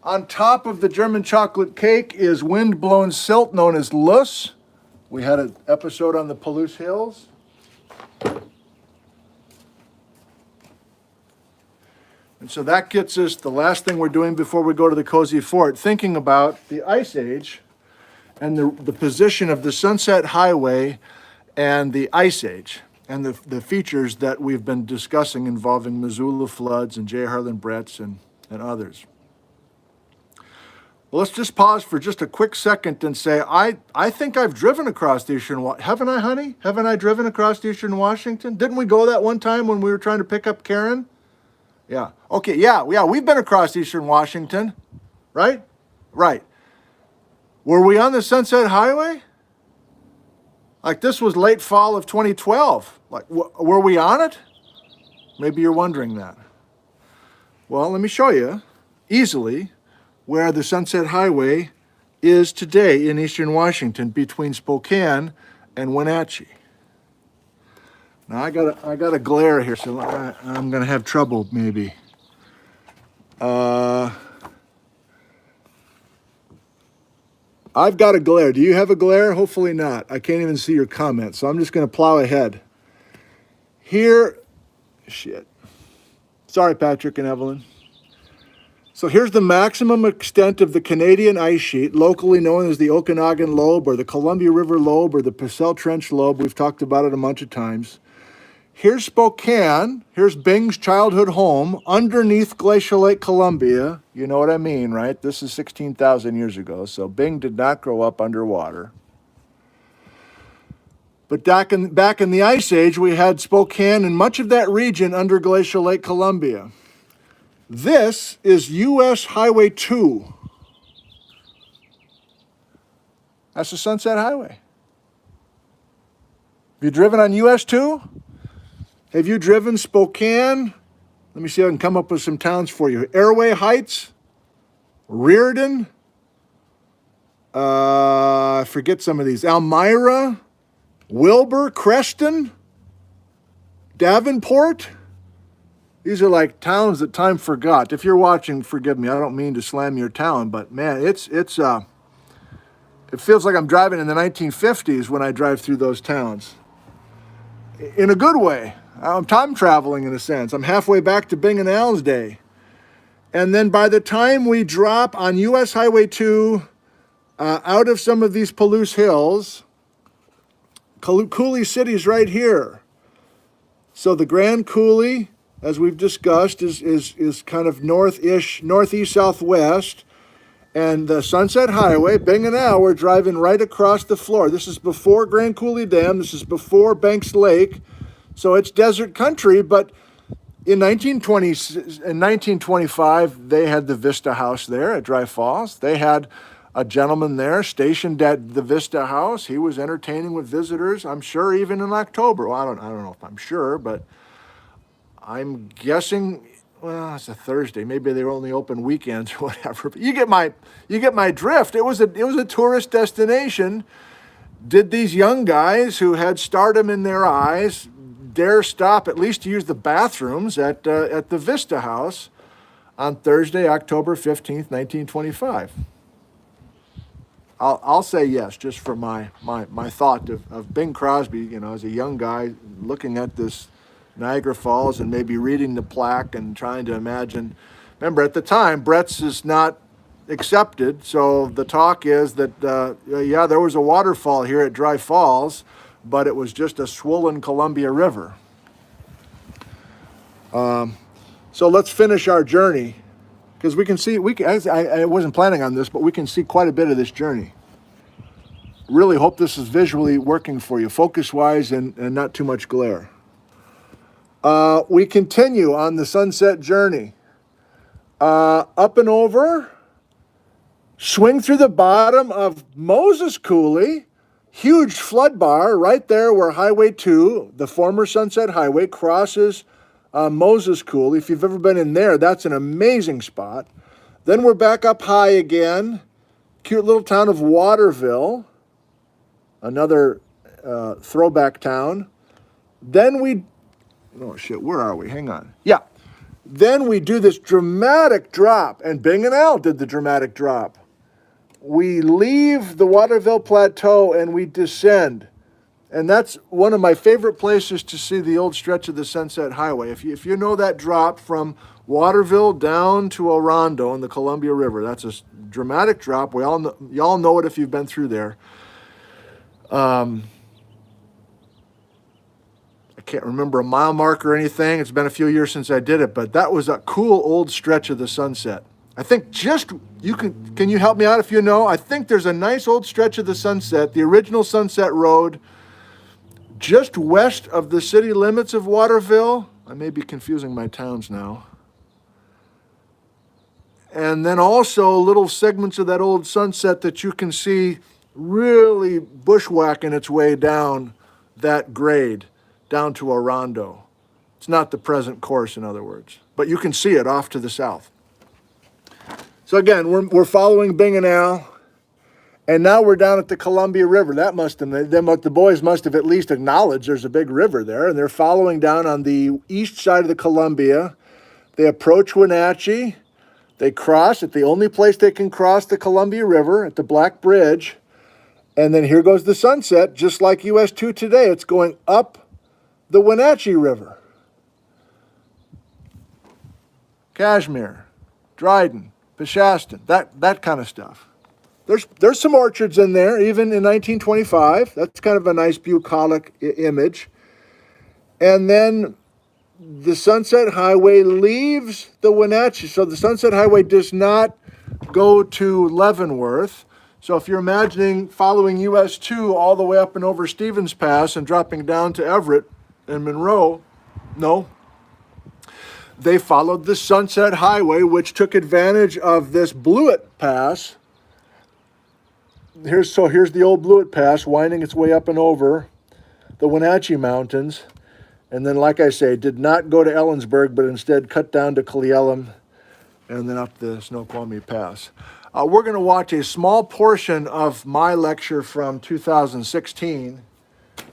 On top of the German chocolate cake is wind-blown silt known as loess. We had an episode on the Palouse Hills. And so that gets us, the last thing we're doing before we go to the Cozy Fort, thinking about the Ice Age and the position of the Sunset Highway and the Ice Age and the features that we've been discussing involving Missoula floods and J. Harlan Brett's and others. Well, let's just pause for just a quick second and say, I think I've driven across eastern Washington. Haven't I, honey? Haven't I driven across eastern Washington? Didn't we go that one time when we were trying to pick up Karen? Yeah. Okay, yeah, we've been across eastern Washington, right? Right. Were we on the Sunset Highway? Like this was late fall of 2012. Like, were we on it? Maybe you're wondering that. Well, let me show you easily where the Sunset Highway is today in eastern Washington between Spokane and Wenatchee. Now I got a glare here, so I'm gonna have trouble maybe. I've got a glare. Do you have a glare? Hopefully not. I can't even see your comments, so I'm just gonna plow ahead. Here, shit. Sorry, Patrick and Evelyn. So here's the maximum extent of the Canadian ice sheet, locally known as the Okanogan Lobe or the Columbia River Lobe or the Purcell Trench Lobe. We've talked about it a bunch of times. Here's Spokane. Here's Bing's childhood home underneath Glacial Lake Columbia. You know what I mean, right? This is 16,000 years ago, so Bing did not grow up underwater. But back in the Ice Age, we had Spokane and much of that region under Glacial Lake Columbia. This is U.S. Highway 2. That's the Sunset Highway. Have you driven on US 2? Have you driven Spokane? Let me see if I can come up with some towns for you. Airway Heights, Reardon. I forget some of these. Elmira, Wilbur, Creston, Davenport. These are like towns that time forgot. If you're watching, forgive me. I don't mean to slam your town, but man, it feels like I'm driving in the 1950s when I drive through those towns. In a good way. I'm time traveling in a sense. I'm halfway back to Bing and Al's day. And then by the time we drop on US Highway 2 out of some of these Palouse hills, Coulee City's right here. So the Grand Coulee, as we've discussed, is kind of northeast, southwest. And the Sunset Highway, Bing and Al, we're driving right across the floor. This is before Grand Coulee Dam. This is before Banks Lake. So it's desert country, but in 1925, they had the Vista House there at Dry Falls. They had a gentleman there stationed at the Vista House. He was entertaining with visitors, I'm sure, even in October. Well, I don't know if I'm sure, but I'm guessing, well, it's a Thursday. Maybe they were only open weekends or whatever. But you get my drift. It was a tourist destination. Did these young guys who had stardom in their eyes dare stop at least to use the bathrooms at the Vista House on Thursday, October 15th, 1925? I'll say yes, just for my thought of Bing Crosby, as a young guy looking at this Niagara Falls and maybe reading the plaque and trying to imagine. Remember, at the time, Brett's is not accepted, so the talk is that, there was a waterfall here at Dry Falls, but it was just a swollen Columbia River. So let's finish our journey, because we can see, I wasn't planning on this, but we can see quite a bit of this journey. Really hope this is visually working for you, focus-wise and not too much glare. We continue on the sunset journey. Up and over, swing through the bottom of Moses Coulee, huge flood bar right there where Highway 2, the former Sunset Highway, crosses Moses Coulee. If you've ever been in there, that's an amazing spot. Then we're back up high again. Cute little town of Waterville, another throwback town. Then where are we? Hang on. Yeah. Then we do this dramatic drop, and Bing and Al did the dramatic drop. We leave the Waterville Plateau and we descend. And that's one of my favorite places to see the old stretch of the Sunset Highway. If you know that drop from Waterville down to Orondo in the Columbia River, that's a dramatic drop. Y'all know it if you've been through there. I can't remember a mile mark or anything. It's been a few years since I did it, but that was a cool old stretch of the sunset. I think can you help me out if you know? I think there's a nice old stretch of the sunset, the original Sunset Road, just west of the city limits of Waterville. I may be confusing my towns now. And then also little segments of that old sunset that you can see really bushwhacking its way down that grade, down to Orondo. It's not the present course, in other words, but you can see it off to the south. So again, we're following Bing and Al, and now we're down at the Columbia River. The boys must have at least acknowledged there's a big river there, and they're following down on the east side of the Columbia. They approach Wenatchee. They cross at the only place they can cross the Columbia River, at the Black Bridge. And then here goes the sunset, just like US 2 today. It's going up the Wenatchee River. Cashmere, Dryden, Peshastin, that kind of stuff. There's some orchards in there, even in 1925. That's kind of a nice bucolic image. And then the Sunset Highway leaves the Wenatchee. So the Sunset Highway does not go to Leavenworth. So if you're imagining following US 2 all the way up and over Stevens Pass and dropping down to Everett and Monroe, no. They followed the Sunset Highway, which took advantage of this Blewett Pass. Here's the old Blewett Pass winding its way up and over the Wenatchee Mountains. And then, like I say, did not go to Ellensburg, but instead cut down to Cle Elum and then up the Snoqualmie Pass. We're going to watch a small portion of my lecture from 2016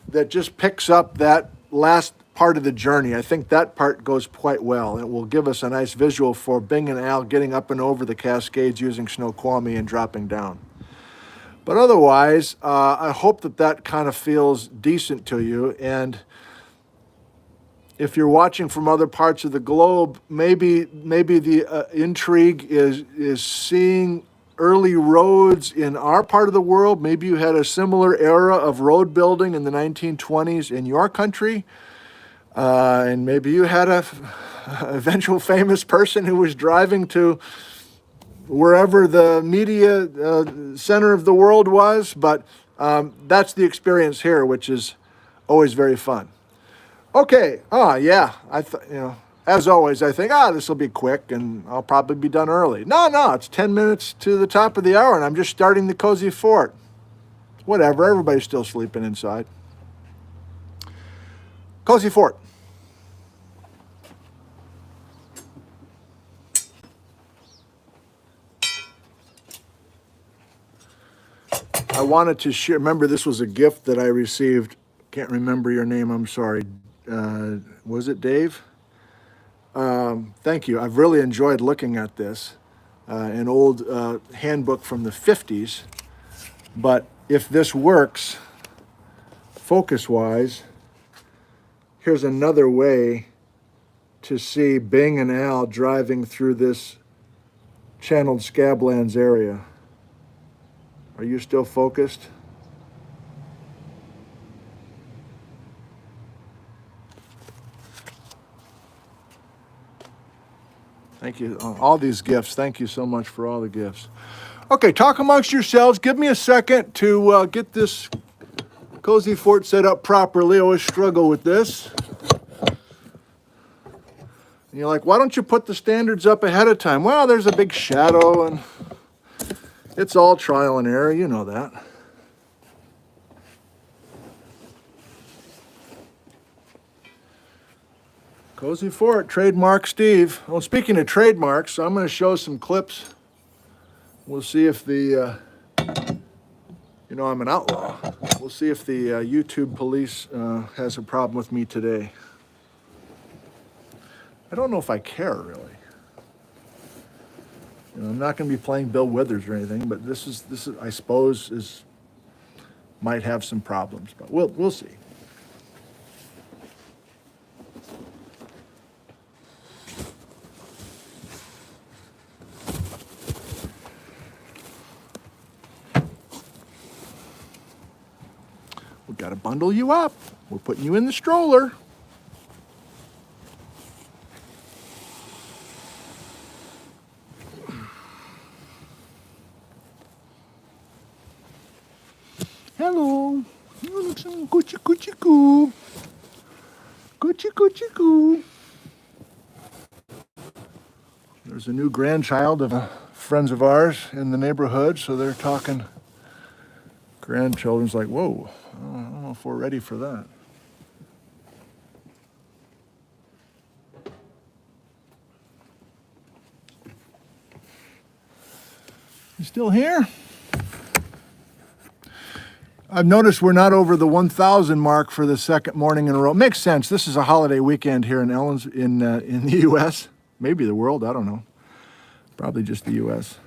that just picks up that last part of the journey. I think that part goes quite well. It will give us a nice visual for Bing and Al getting up and over the Cascades using Snoqualmie and dropping down. But otherwise, I hope that that kind of feels decent to you. And if you're watching from other parts of the globe, maybe the intrigue is seeing early roads in our part of the world. Maybe you had a similar era of road building in the 1920s in your country. And maybe you had a eventual famous person who was driving to wherever the media center of the world was. But that's the experience here, which is always very fun. Okay. Yeah. As always, I think, this will be quick and I'll probably be done early. No, it's 10 minutes to the top of the hour and I'm just starting the Cozy Fort. Whatever, everybody's still sleeping inside. Cozy Fort. I wanted to share, remember this was a gift that I received. Can't remember your name, I'm sorry. Was it Dave? Thank you. I've really enjoyed looking at this. An old handbook from the 50s. But if this works, focus-wise, here's another way to see Bing and Al driving through this channeled Scablands area. Are you still focused? Thank you. All these gifts. Thank you so much for all the gifts. Okay, talk amongst yourselves. Give me a second to get this Cozy Fort set up properly. I always struggle with this. And you're like, why don't you put the standards up ahead of time? Well, there's a big shadow and it's all trial and error. You know that. Cozy Fort, trademark Steve. Well, speaking of trademarks, I'm going to show some clips. We'll see if the, I'm an outlaw. We'll see if the YouTube police has a problem with me today. I don't know if I care, really. I'm not going to be playing Bill Withers or anything, but this is I suppose, might have some problems, but we'll see. We've got to bundle you up. We're putting you in the stroller. Hello. You look some Gucci Gucci Goo. Gucci Gucci Goo. There's a new grandchild of friends of ours in the neighborhood, so they're talking grandchildren's like, whoa, I don't know if we're ready for that. You still here? I've noticed we're not over the 1,000 mark for the second morning in a row. Makes sense. This is a holiday weekend here in in the U.S. Maybe the world. I don't know. Probably just the U.S.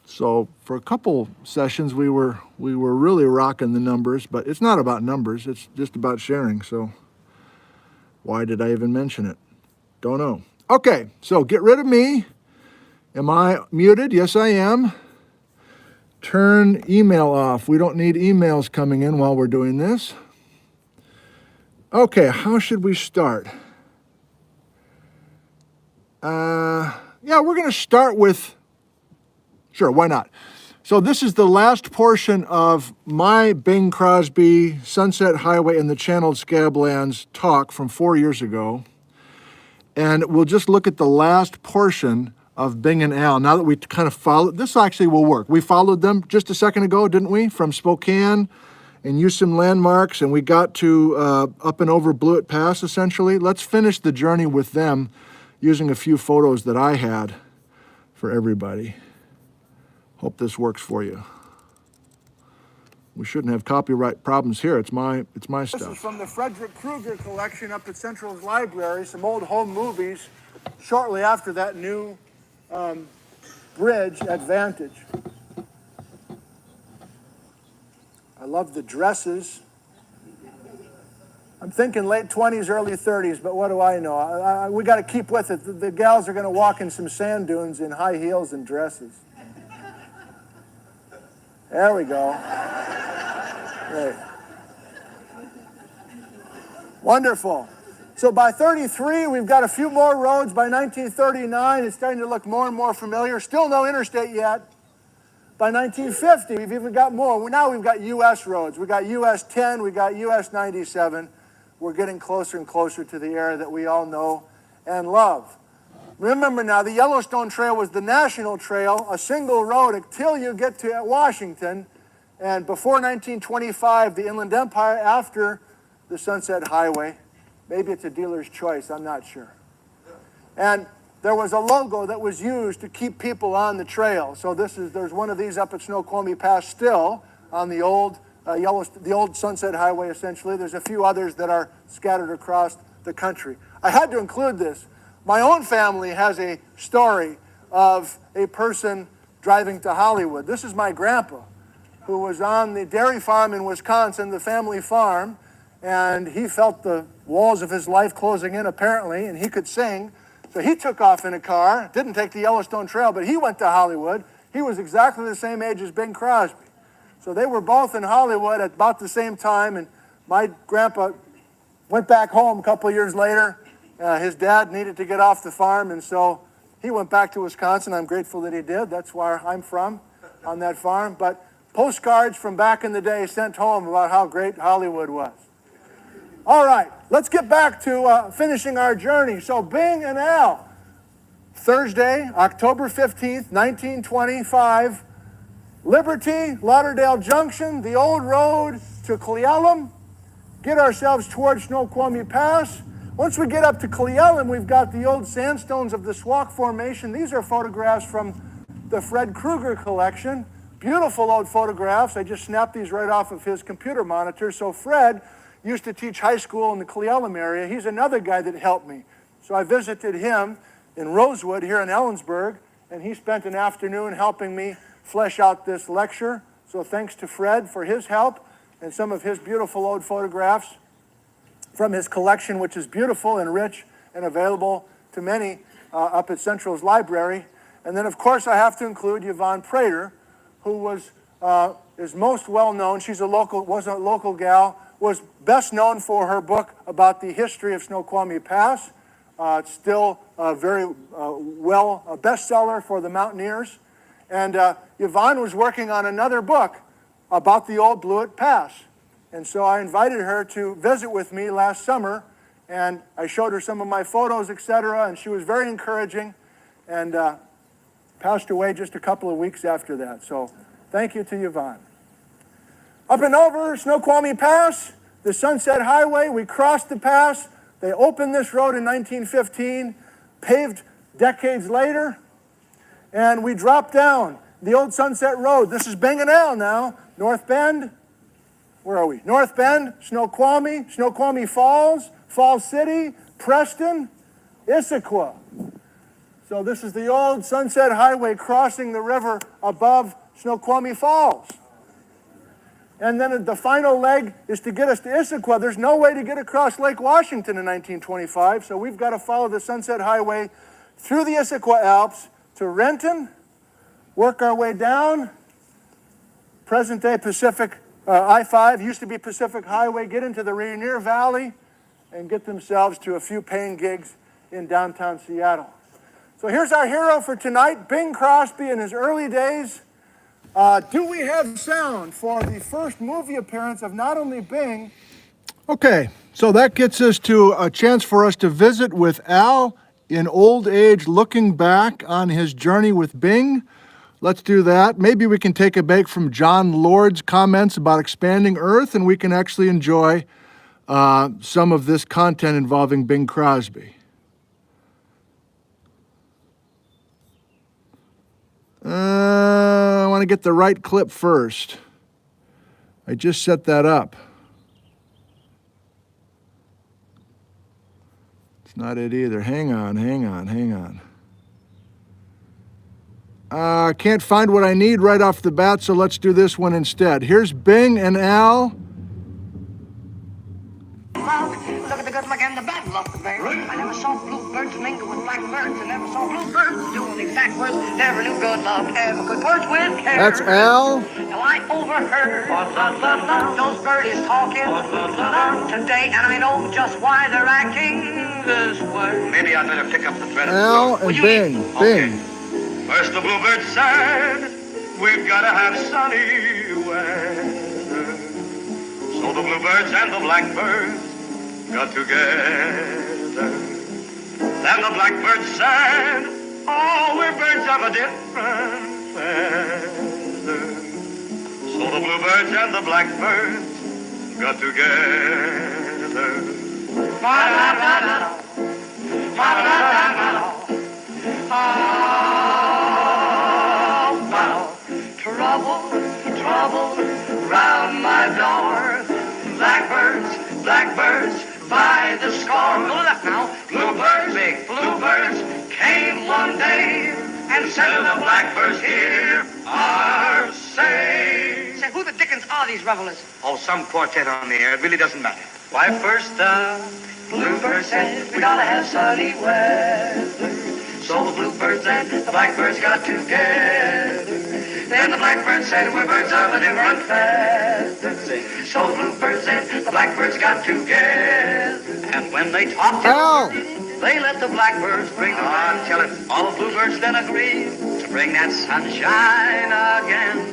So for a couple sessions, we were really rocking the numbers, but it's not about numbers. It's just about sharing. So why did I even mention it? Don't know. Okay, so get rid of me. Am I muted? Yes, I am. Turn email off. We don't need emails coming in while we're doing this. Okay, how should we start? Yeah, we're going to start with, sure, why not? So this is the last portion of my Bing Crosby, Sunset Highway, and the Channeled Scablands talk from 4 years ago. And we'll just look at the last portion of Bing and Al. Now that we kind of followed, this actually will work. We followed them just a second ago, didn't we? From Spokane and used some landmarks, and we got to up and over Blewett Pass, essentially. Let's finish the journey with them using a few photos that I had for everybody. Hope this works for you. We shouldn't have copyright problems here. It's my stuff. This is from the Frederick Krueger collection up at Central's Library, some old home movies shortly after that new bridge at Vantage. I love the dresses. I'm thinking late 20s, early 30s, but what do I know? We got to keep with it. The gals are going to walk in some sand dunes in high heels and dresses. There we go. Great. Wonderful. So by 33, we've got a few more roads. By 1939, it's starting to look more and more familiar. Still no interstate yet. By 1950, we've even got more. Now we've got U.S. roads. We've got U.S. 10, we've got U.S. 97. We're getting closer and closer to the area that we all know and love. Remember now, the Yellowstone Trail was the national trail, a single road until you get to Washington. And before 1925, the Inland Empire, after the Sunset Highway. Maybe it's a dealer's choice, I'm not sure. And there was a logo that was used to keep people on the trail. So there's one of these up at Snoqualmie Pass still on the old the old Sunset Highway, essentially. There's a few others that are scattered across the country. I had to include this. My own family has a story of a person driving to Hollywood. This is my grandpa, who was on the dairy farm in Wisconsin, the family farm, and he felt the walls of his life closing in, apparently, and he could sing. So he took off in a car, didn't take the Yellowstone Trail, but he went to Hollywood. He was exactly the same age as Bing Crosby. So they were both in Hollywood at about the same time, and my grandpa went back home a couple of years later. His dad needed to get off the farm, and so he went back to Wisconsin. I'm grateful that he did. That's where I'm from, on that farm. But postcards from back in the day sent home about how great Hollywood was. All right, let's get back to finishing our journey. So Bing and Al, Thursday, October 15th, 1925, Liberty, Lauderdale Junction, the old road to Cle Elum, get ourselves towards Snoqualmie Pass. Once we get up to Cle Elum, we've got the old sandstones of the Squawk Formation. These are photographs from the Fred Krueger collection. Beautiful old photographs. I just snapped these right off of his computer monitor. So Fred used to teach high school in the Cle Elum area. He's another guy that helped me. So I visited him in Rosewood here in Ellensburg, and he spent an afternoon helping me flesh out this lecture. So thanks to Fred for his help and some of his beautiful old photographs from his collection, which is beautiful and rich and available to many up at Central's Library. And then, of course, I have to include Yvonne Prater, who is most well known. She's was a local gal, was best known for her book about the history of Snoqualmie Pass. It's still a very a bestseller for the mountaineers. And Yvonne was working on another book about the old Blewett Pass. And so I invited her to visit with me last summer, and I showed her some of my photos, etc., and she was very encouraging, and passed away just a couple of weeks after that. So thank you to Yvonne. Up and over Snoqualmie Pass, the Sunset Highway, we crossed the pass. They opened this road in 1915, paved decades later, and we dropped down the old Sunset Road. This is Bing and Al now, North Bend. Where are we? North Bend, Snoqualmie, Snoqualmie Falls, Falls City, Preston, Issaquah. So this is the old Sunset Highway crossing the river above Snoqualmie Falls. And then the final leg is to get us to Issaquah. There's no way to get across Lake Washington in 1925, so we've got to follow the Sunset Highway through the Issaquah Alps to Renton, work our way down, present-day Pacific I-5, used to be Pacific Highway, get into the Rainier Valley, and get themselves to a few paying gigs in downtown Seattle. So here's our hero for tonight, Bing Crosby in his early days. Do we have sound for the first movie appearance of not only Bing? Okay, so that gets us to a chance for us to visit with Al in old age, looking back on his journey with Bing. Let's do that. Maybe we can take a break from John Lord's comments about expanding Earth, and we can actually enjoy some of this content involving Bing Crosby. I want to get the right clip first. I just set that up. It's not it either. Hang on. I can't find what I need right off the bat, so let's do this one instead. Here's Bing and Al. Look at the good luck and the bad luck, baby. I never saw bluebirds mingle with blackbirds. I never saw bluebirds doing exact words. Never knew good luck ever could words with care. That's Al. Now I overheard those birdies talking today, and I know just why they're acting this way. Maybe I'd better pick up the thread. Al and Bing. Bing. First the bluebird said, we've got to have sunny weather. So the bluebirds and the blackbirds got together. Then the blackbird said, oh, we're birds of a different feather. So the bluebirds and the blackbirds got together. Trouble round my door. Blackbirds by the score. Go left now. Bluebirds came one day and said to the blackbirds, here are say. Say, who the dickens are these revelers? Oh, some quartet on the air. It really doesn't matter. Why, first the bluebird said, we gotta have sunny weather. So the bluebirds and the blackbirds got together. Then the blackbird said, we're birds of a different feather. So the bluebirds and the blackbirds got together. And when they talked, they let the blackbirds bring the rain. Tell it. All the bluebirds then agreed to bring that sunshine again.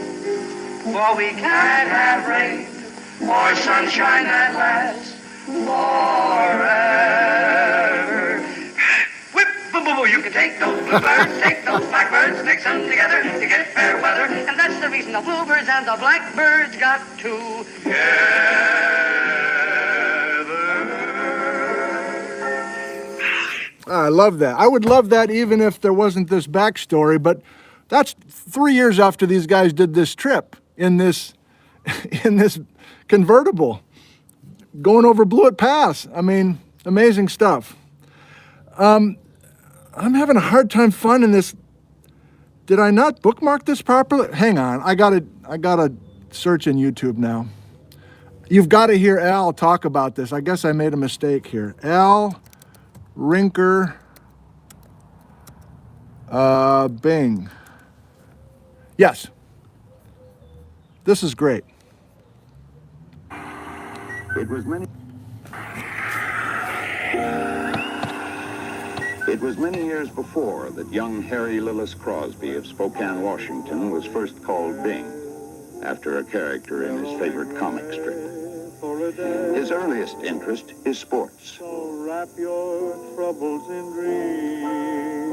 For we can't have rain or sunshine that lasts forever. Whip, boo, boo, boo. You can take those bluebirds, take those blackbirds, mix them together to get fair weather. And that's the reason the bluebirds and the blackbirds got I love that. I would love that even if there wasn't this backstory, but that's 3 years after these guys did this trip in this convertible going over Blewett Pass. I mean, amazing stuff. I'm having a hard time finding this. Did I not bookmark this properly? Hang on, I gotta search in YouTube now. You've got to hear Al talk about this. I guess I made a mistake here. Al Rinker, Bing. Yes, this is great. It was many years before that young Harry Lillis Crosby of Spokane, Washington, was first called Bing, after a character in his favorite comic strip. His earliest interest is sports. Wrap your troubles in dreams.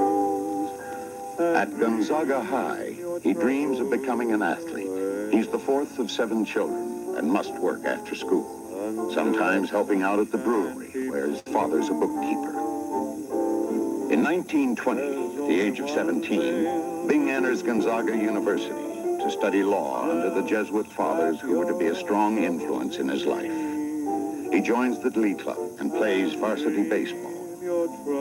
At Gonzaga High, he dreams of becoming an athlete. He's the fourth of 7 children and must work after school, sometimes helping out at the brewery, where his father's a bookkeeper. In 1920, at the age of 17, Bing enters Gonzaga University to study law under the Jesuit fathers who were to be a strong influence in his life. He joins the Glee Club and plays varsity baseball.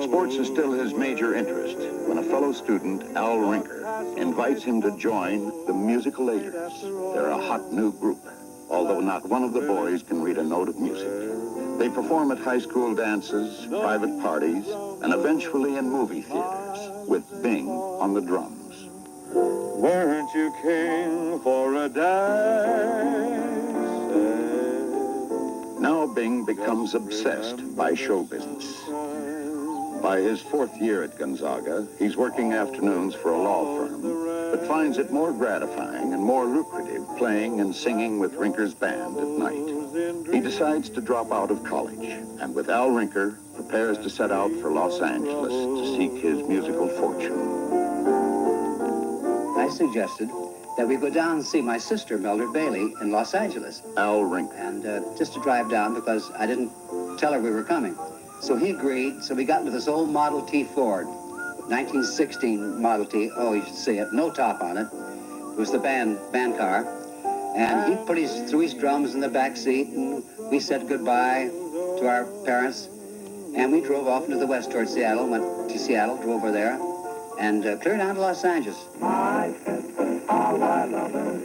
Sports is still his major interest when a fellow student, Al Rinker, invites him to join the Musical Aiders. They're a hot new group, although not one of the boys can read a note of music. They perform at high school dances, private parties, and eventually in movie theaters, with Bing on the drums. Weren't you king for a dance? Now Bing becomes obsessed by show business. By his 4th year at Gonzaga, he's working afternoons for a law firm, but finds it more gratifying and more lucrative playing and singing with Rinker's band at night. He decides to drop out of college, and with Al Rinker, prepares to set out for Los Angeles to seek his musical fortune. I suggested that we go down and see my sister, Mildred Bailey, in Los Angeles. Al Rinker. And just to drive down because I didn't tell her we were coming. So he agreed, so we got into this old Model T Ford. 1916 Model T. Oh, you should see it. No top on it. It was the band car. And he threw his drums in the back seat, and we said goodbye to our parents. And we drove off into the west towards Seattle, went to Seattle, drove over there, and cleared down to Los Angeles.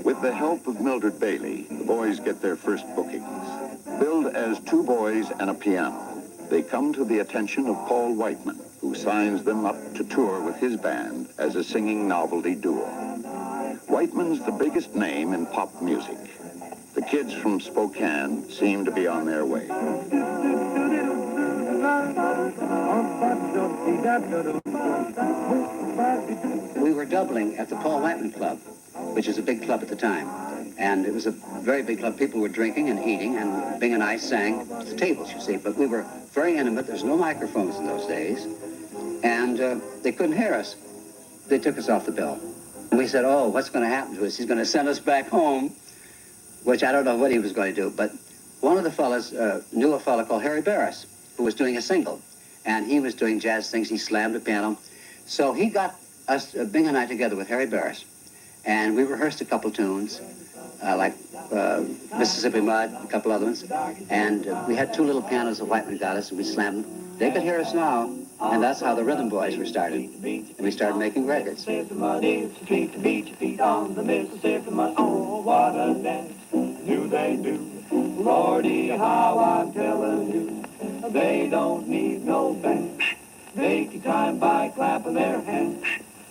With the help of Mildred Bailey, the boys get their first bookings. Billed as two boys and a piano, they come to the attention of Paul Whiteman, who signs them up to tour with his band as a singing novelty duo. Whiteman's the biggest name in pop music. The kids from Spokane seem to be on their way. We were doubling at the Paul Whiteman Club, which is a big club at the time. And it was a very big club. People were drinking and eating, and Bing and I sang at the tables, you see. But we were very intimate. There's no microphones in those days. And they couldn't hear us. They took us off the bill. And we said, oh, what's going to happen to us? He's going to send us back home, which I don't know what he was going to do. But one of the fellas knew a fellow called Harry Barris, who was doing a single. And he was doing jazz things. He slammed the piano. So he got us, Bing and I, together with Harry Barris. And we rehearsed a couple tunes, like Mississippi Mud, a couple other ones. And we had two little pianos that Whiteman got us, and we slammed them. They could hear us now. And that's how the Rhythm Boys were started. And we started making records. Do they do? Lordy, how I'm telling you, they don't need no band. They keep time by clapping their hands,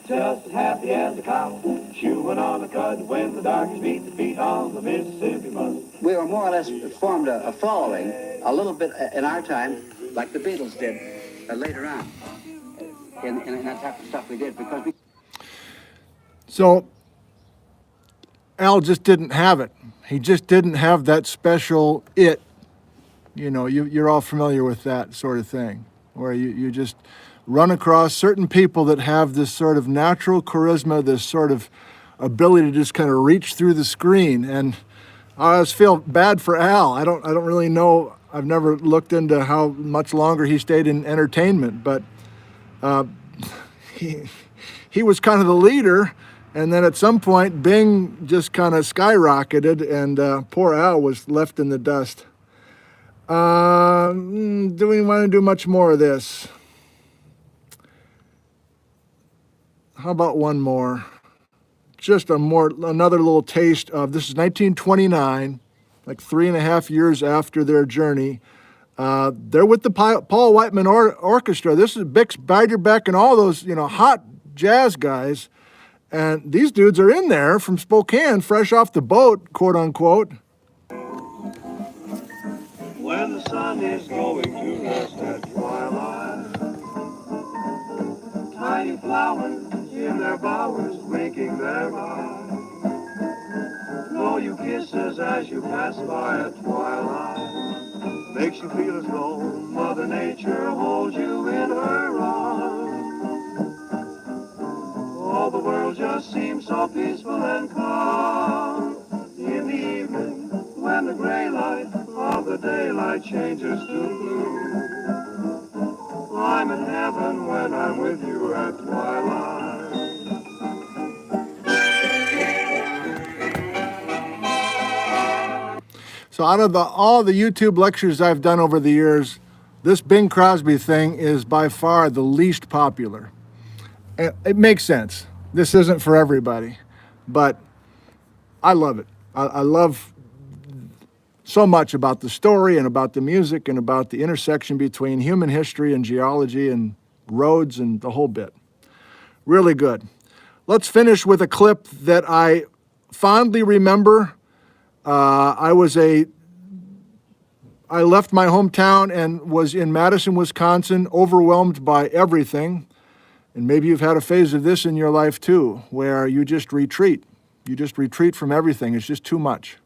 just as happy as a cow, chewing on the cud when the darkies beat the beat on the Mississippi mud. We were more or less formed a following, a little bit in our time, like the Beatles did later on, in that type of stuff we did, because we... So Al just didn't have it. He just didn't have that special it. You know, you're all familiar with that sort of thing, where you just run across certain people that have this sort of natural charisma, this sort of ability to just kind of reach through the screen. And I always feel bad for Al. I don't really know. I've never looked into how much longer he stayed in entertainment, but he was kind of the leader. And then at some point, Bing just kind of skyrocketed, and poor Al was left in the dust. Do we want to do much more of this? How about one more? Just another little taste of, this is 1929, like 3.5 years after their journey. They're with the Paul Whiteman Orchestra. This is Bix Beiderbecke and all those, hot jazz guys. And these dudes are in there from Spokane, fresh off the boat, quote unquote. When the sun is going to rest at twilight, tiny flowers in their bowers making their eyes, blow you kisses as you pass by at twilight, makes you feel as though Mother Nature holds you in her arms. All the world just seems so peaceful and calm in the evening when the gray light of the daylight changes to blue. I'm in heaven when I'm with you at twilight. So out of all the YouTube lectures I've done over the years, this Bing Crosby thing is by far the least popular. It makes sense. This isn't for everybody, but I love it. I love so much about the story and about the music and about the intersection between human history and geology and roads and the whole bit. Really good. Let's finish with a clip that I fondly remember. I left my hometown and was in Madison, Wisconsin, overwhelmed by everything. And maybe you've had a phase of this in your life too, where you just retreat. You just retreat from everything. It's just too much.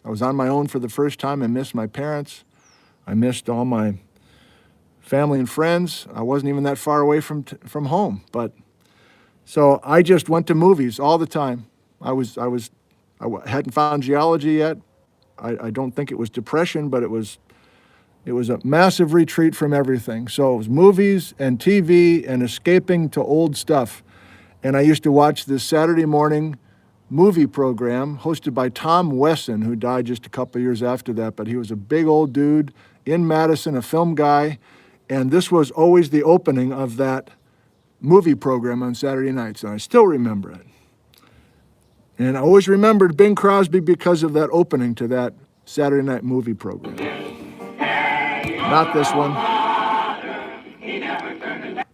I was on my own for the first time. I missed my parents. I missed all my family and friends. I wasn't even that far away from home. But so I just went to movies all the time. I hadn't found geology yet. I don't think it was depression, but it It was a massive retreat from everything. So it was movies and TV and escaping to old stuff. And I used to watch this Saturday morning movie program hosted by Tom Wesson, who died just a couple years after that. But he was a big old dude in Madison, a film guy. And this was always the opening of that movie program on Saturday nights. And I still remember it. And I always remembered Bing Crosby because of that opening to that Saturday night movie program. Not this one.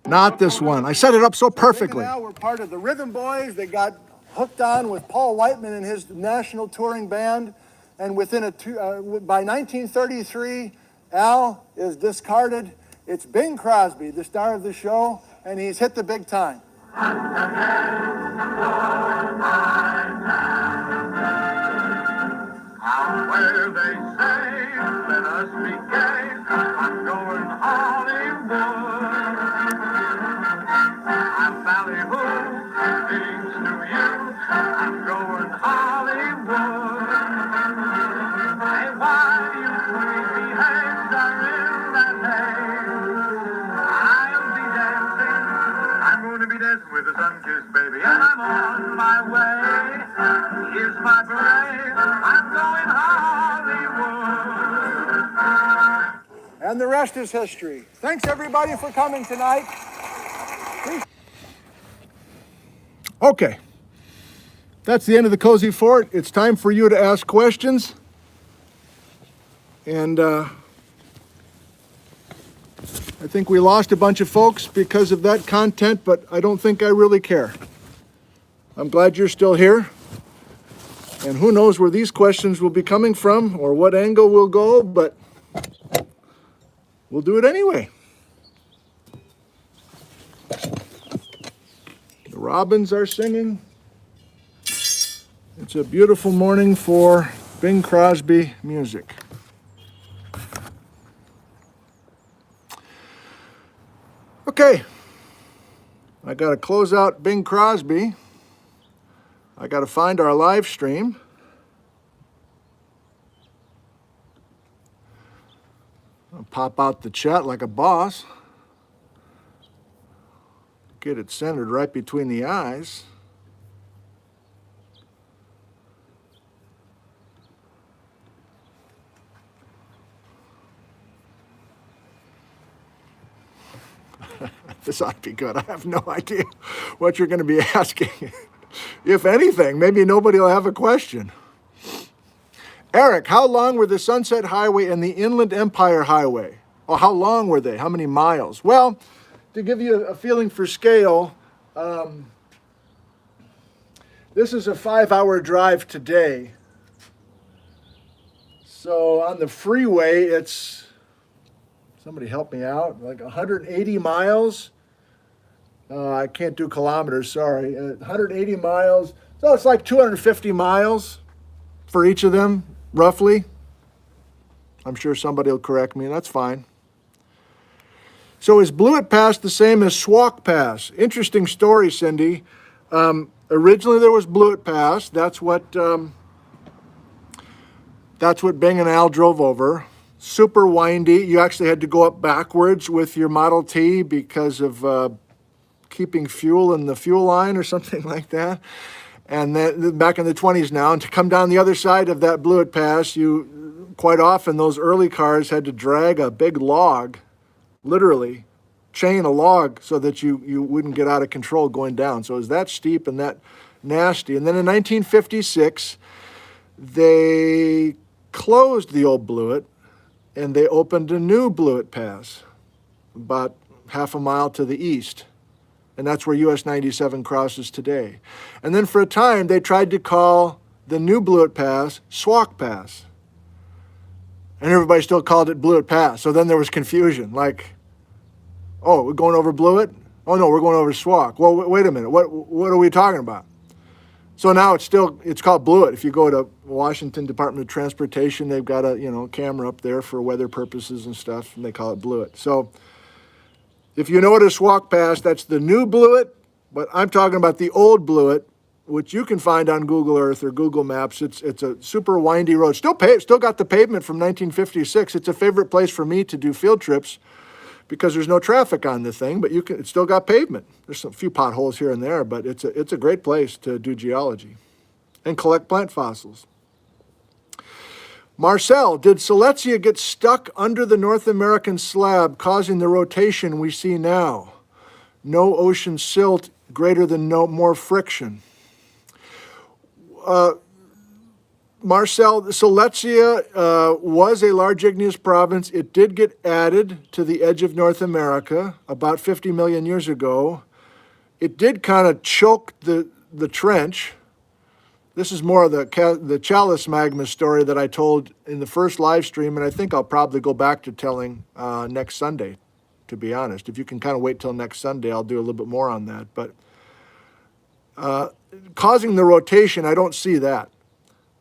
Not this one. I set it up so perfectly. Now we're part of the Rhythm Boys. They got hooked on with Paul Whiteman and his national touring band. And by 1933, Al is discarded. It's Bing Crosby, the star of the show, and he's hit the big time. Out where they say, let us be gay, I'm going Hollywood. I'm ballyhoo, things to you, I'm going Hollywood. Hey, why you sleepy heads are in that hay? I'll be dancing, I'm going to be dancing with the sun-kissed baby, and I'm on my way. Here's my parade, I'm going Hollywood. And the rest is history. Thanks everybody for coming tonight. Okay. That's the end of the Cozy Fort. It's time for you to ask questions. And I think we lost a bunch of folks because of that content, but I don't think I really care. I'm glad you're still here. And who knows where these questions will be coming from or what angle we'll go, but we'll do it anyway. The robins are singing. It's a beautiful morning for Bing Crosby music. Okay, I got to close out Bing Crosby. I got to find our live stream. I'll pop out the chat like a boss. Get it centered right between the eyes. This ought to be good. I have no idea what you're going to be asking. If anything, maybe nobody will have a question. Eric, how long were the Sunset Highway and the Inland Empire Highway? Oh, how long were they? How many miles? Well, to give you a feeling for scale, this is a 5-hour drive today. So on the freeway, it's, somebody help me out, like 180 miles. I can't do kilometers, sorry. 180 miles. So it's like 250 miles for each of them, roughly. I'm sure somebody will correct me, that's fine. So is Blewett Pass the same as Swak Pass? Interesting story, Cindy. Originally there was Blewett Pass. That's what Bing and Al drove over. Super windy. You actually had to go up backwards with your Model T because of keeping fuel in the fuel line or something like that. And then back in the 20s now, and to come down the other side of that Blewett Pass, you quite often those early cars had to drag a big log, literally chain a log so that you wouldn't get out of control going down. So it was that steep and that nasty. And then in 1956, they closed the old Blewett and they opened a new Blewett Pass about half a mile to the east. And that's where US 97 crosses today. And then for a time, they tried to call the new Blewett Pass Swak Pass. And everybody still called it Blewett Pass. So then there was confusion, like, oh, we're going over Blewett? Oh no, we're going over Swak. Well, wait a minute, what are we talking about? So now it's called Blewett. If you go to Washington Department of Transportation, they've got a camera up there for weather purposes and stuff, and they call it Blewett. So if you know what a Swak Pass, that's the new Blewett, but I'm talking about the old Blewett which you can find on Google Earth or Google Maps. It's a super windy road. Still got the pavement from 1956. It's a favorite place for me to do field trips because there's no traffic on the thing, but it's still got pavement. There's a few potholes here and there, but it's a great place to do geology and collect plant fossils. Marcel, did Silesia get stuck under the North American slab, causing the rotation we see now? No ocean silt, greater than more friction. Marcel, Silesia was a large igneous province. It did get added to the edge of North America about 50 million years ago. It did kind of choke the trench. This is more of the Chalice magma story that I told in the first live stream, and I think I'll probably go back to telling next Sunday, to be honest. If you can kind of wait till next Sunday, I'll do a little bit more on that. But causing the rotation, I don't see that.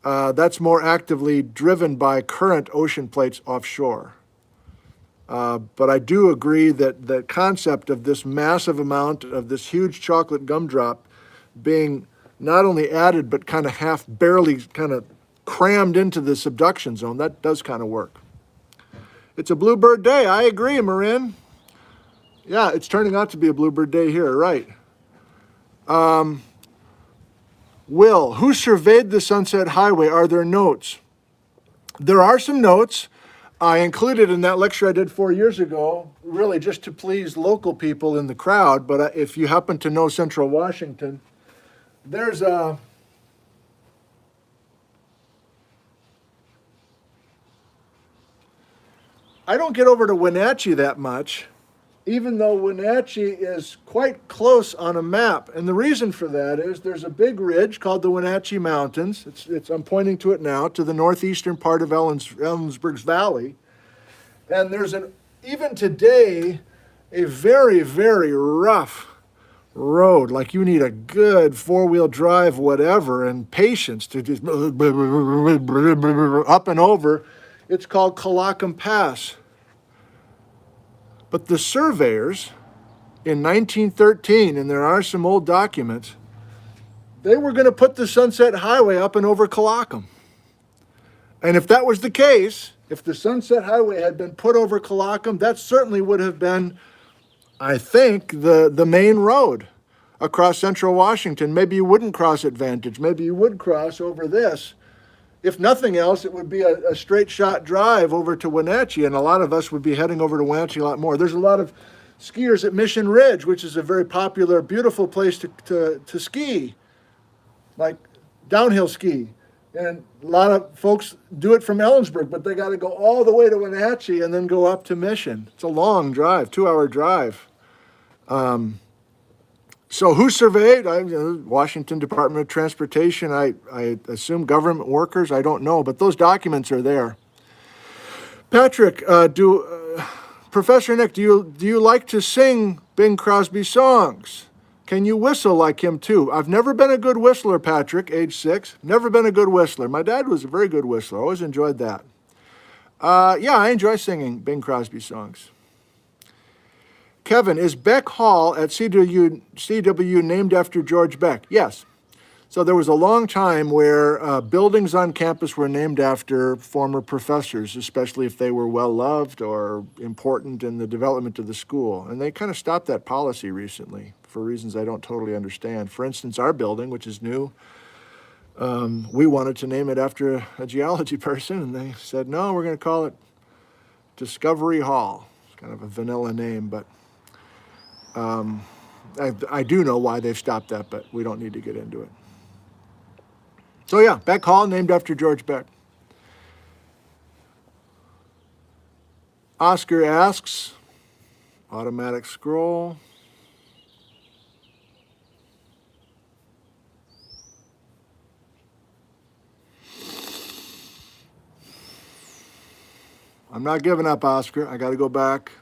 That's more actively driven by current ocean plates offshore. But I do agree that the concept of this massive amount of this huge chocolate gumdrop being not only added, but kind of barely kind of crammed into the subduction zone, that does kind of work. It's a bluebird day. I agree, Marin. Yeah, it's turning out to be a bluebird day here, right. Will, who surveyed the Sunset Highway? Are there notes? There are some notes. I included in that lecture I did 4 years ago, really just to please local people in the crowd, but if you happen to know Central Washington, there's a I don't get over to Wenatchee that much, even though Wenatchee is quite close on a map. And the reason for that is there's a big ridge called the Wenatchee Mountains. I'm pointing to it now, to the northeastern part of Ellensburg's Valley. And there's even today, a very, very rough road. Like you need a good four-wheel drive, whatever, and patience to just up and over. It's called Colacum Pass. But the surveyors in 1913, and there are some old documents, they were going to put the Sunset Highway up and over Colacum. And if that was the case, if the Sunset Highway had been put over Colacum, that certainly would have been, I think, the main road across central Washington. Maybe you wouldn't cross Advantage. Maybe you would cross over this. If nothing else, it would be a straight shot drive over to Wenatchee, and a lot of us would be heading over to Wenatchee a lot more. There's a lot of skiers at Mission Ridge, which is a very popular, beautiful place to ski, like downhill ski. And a lot of folks do it from Ellensburg, but they got to go all the way to Wenatchee and then go up to Mission. It's a long drive, 2-hour drive. So who surveyed? Washington Department of Transportation. I assume government workers. I don't know, but those documents are there. Patrick, Professor Nick, do you like to sing Bing Crosby songs? Can you whistle like him too? I've never been a good whistler, Patrick, age 6. Never been a good whistler. My dad was a very good whistler. Always enjoyed that. Yeah, I enjoy singing Bing Crosby songs. Kevin, is Beck Hall at CW named after George Beck? Yes. So there was a long time where buildings on campus were named after former professors, especially if they were well-loved or important in the development of the school. And they kind of stopped that policy recently for reasons I don't totally understand. For instance, our building, which is new, we wanted to name it after a geology person, and they said, no, we're going to call it Discovery Hall. It's kind of a vanilla name, but I do know why they've stopped that, but we don't need to get into it. So yeah, Beck Hall, named after George Beck. Oscar asks, automatic scroll. I'm not giving up, Oscar. I got to go back.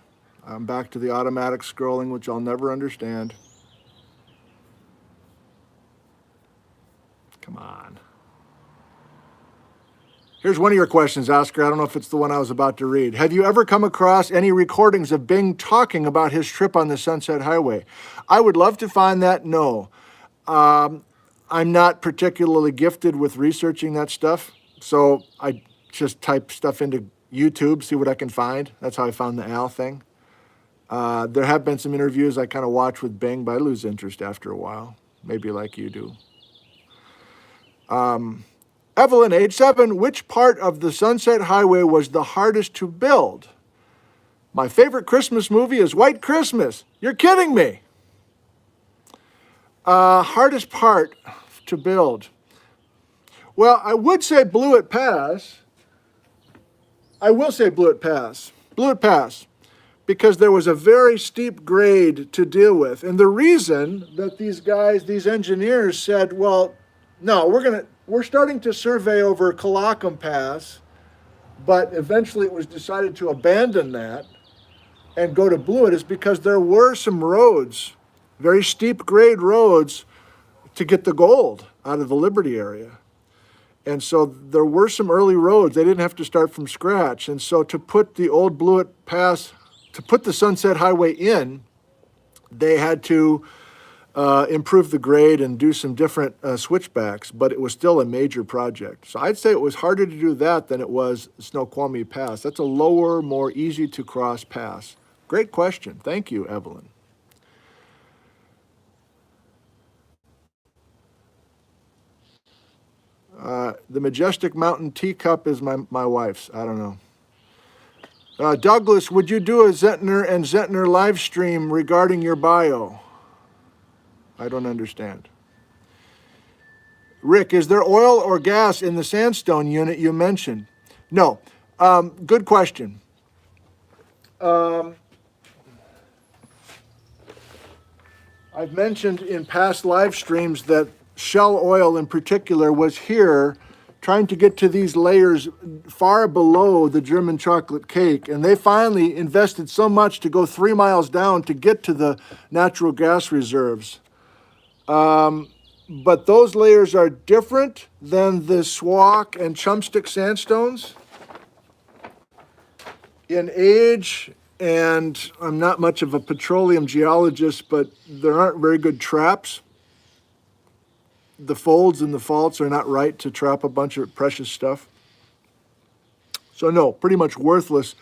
I'm back to the automatic scrolling, which I'll never understand. Come on. Here's one of your questions, Oscar. I don't know if it's the one I was about to read. Have you ever come across any recordings of Bing talking about his trip on the Sunset Highway? I would love to find that. No. I'm not particularly gifted with researching that stuff, so I just type stuff into YouTube, see what I can find. That's how I found the Al thing. There have been some interviews I kind of watch with Bing, but I lose interest after a while, maybe like you do. Evelyn, age 7, which part of the Sunset Highway was the hardest to build? My favorite Christmas movie is White Christmas. You're kidding me. Hardest part to build. Well, I would say Blewett Pass. I will say Blewett Pass. Blewett Pass. Because there was a very steep grade to deal with. And the reason that these guys, these engineers said, well, no, we're starting to survey over Colocum Pass, but eventually it was decided to abandon that and go to Blewett, is because there were some roads, very steep grade roads, to get the gold out of the Liberty area. And so there were some early roads. They didn't have to start from scratch. And so to put the old Blewett Pass, to put the Sunset Highway in, they had to improve the grade and do some different switchbacks, but it was still a major project. So I'd say it was harder to do that than it was Snoqualmie Pass. That's a lower, more easy to cross pass. Great question. Thank you, Evelyn. The Majestic Mountain Teacup is my wife's. I don't know. Douglas, would you do a Zentner and Zentner live stream regarding your bio? I don't understand. Rick, is there oil or gas in the sandstone unit you mentioned? No. Good question. I've mentioned in past live streams that Shell Oil in particular was here trying to get to these layers far below the German chocolate cake, and they finally invested so much to go 3 miles down to get to the natural gas reserves. But those layers are different than the Swauk and Chumstick sandstones in age, and I'm not much of a petroleum geologist, but there aren't very good traps. The folds and the faults are not right to trap a bunch of precious stuff. So no, pretty much worthless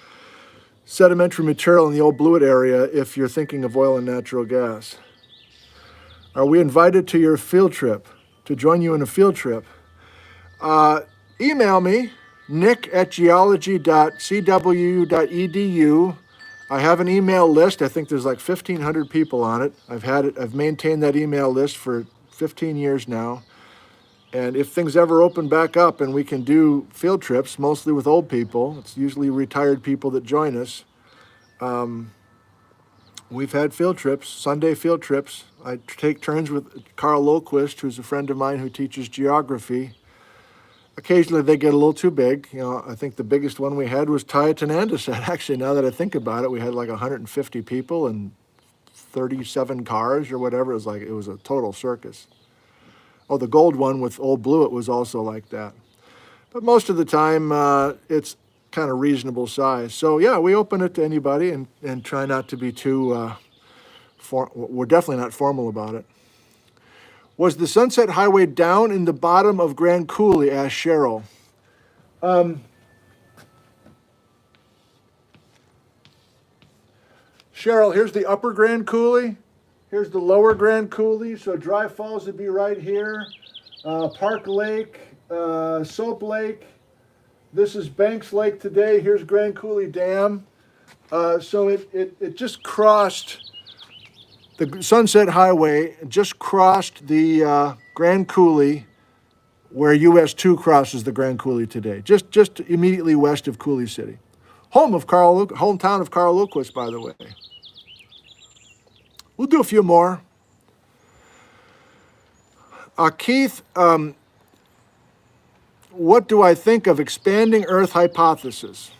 sedimentary material in the old Blewett area if you're thinking of oil and natural gas. Are we invited to your field trip, to join you in a field trip? Email me, nick@geology.cwu.edu. I have an email list. I think there's like 1,500 people on it. I've maintained that email list for 15 years now. And if things ever open back up and we can do field trips, mostly with old people, it's usually retired people that join us. We've had field trips, Sunday field trips. I take turns with Carl Loquist, who's a friend of mine who teaches geography. Occasionally they get a little too big. You know, I think the biggest one we had was Tyatanandasset. Actually, now that I think about it, we had like 150 people and 37 cars or whatever. It was a total circus. Oh, the gold one with Old Blewett was also like that. But most of the time, it's kind of reasonable size. So yeah, we open it to anybody and try not to be too, we're definitely not formal about it. Was the Sunset Highway down in the bottom of Grand Coulee, asked Cheryl. Cheryl, here's the upper Grand Coulee. Here's the lower Grand Coulee. So Dry Falls would be right here. Park Lake, Soap Lake. This is Banks Lake today. Here's Grand Coulee Dam. So it just crossed, the Sunset Highway just crossed the Grand Coulee where US 2 crosses the Grand Coulee today. Just immediately west of Coulee City. Hometown of Carl Loquist, by the way. We'll do a few more. Keith, what do I think of expanding Earth hypothesis?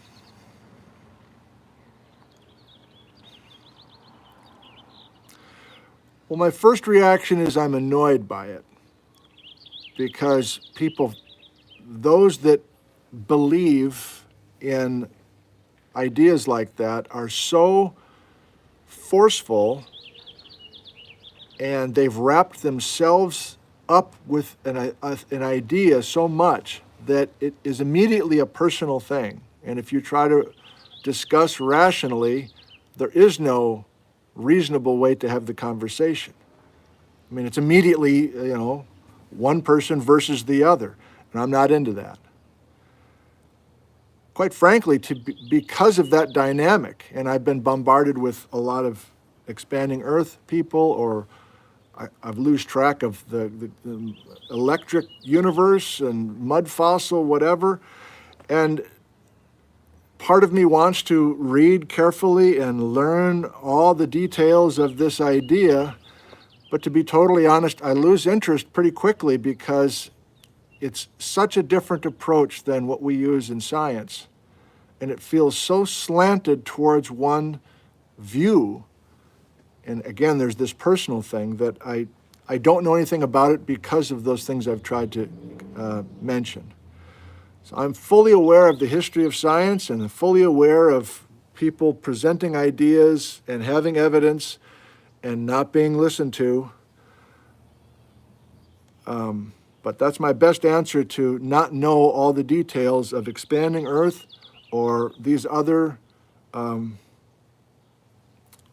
Well, my first reaction is I'm annoyed by it because those that believe in ideas like that are so forceful, and they've wrapped themselves up with an idea so much that it is immediately a personal thing. And if you try to discuss rationally, there is no reasonable way to have the conversation. I mean, it's immediately, one person versus the other, and I'm not into that. Quite frankly, because of that dynamic, and I've been bombarded with a lot of expanding Earth people, or I've lost track of the electric universe and mud fossil, whatever, and part of me wants to read carefully and learn all the details of this idea, but to be totally honest, I lose interest pretty quickly because it's such a different approach than what we use in science, and it feels so slanted towards one view. And again, there's this personal thing that I don't know anything about it because of those things I've tried to mention. So I'm fully aware of the history of science and fully aware of people presenting ideas and having evidence and not being listened to. But that's my best answer to not know all the details of expanding Earth or these other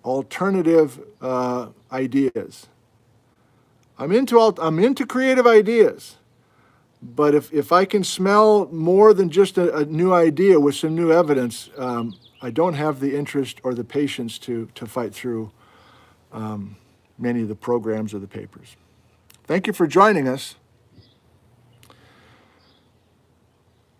alternative ideas. I'm into creative ideas. But if I can smell more than just a new idea with some new evidence, I don't have the interest or the patience to fight through many of the programs or the papers. Thank you for joining us.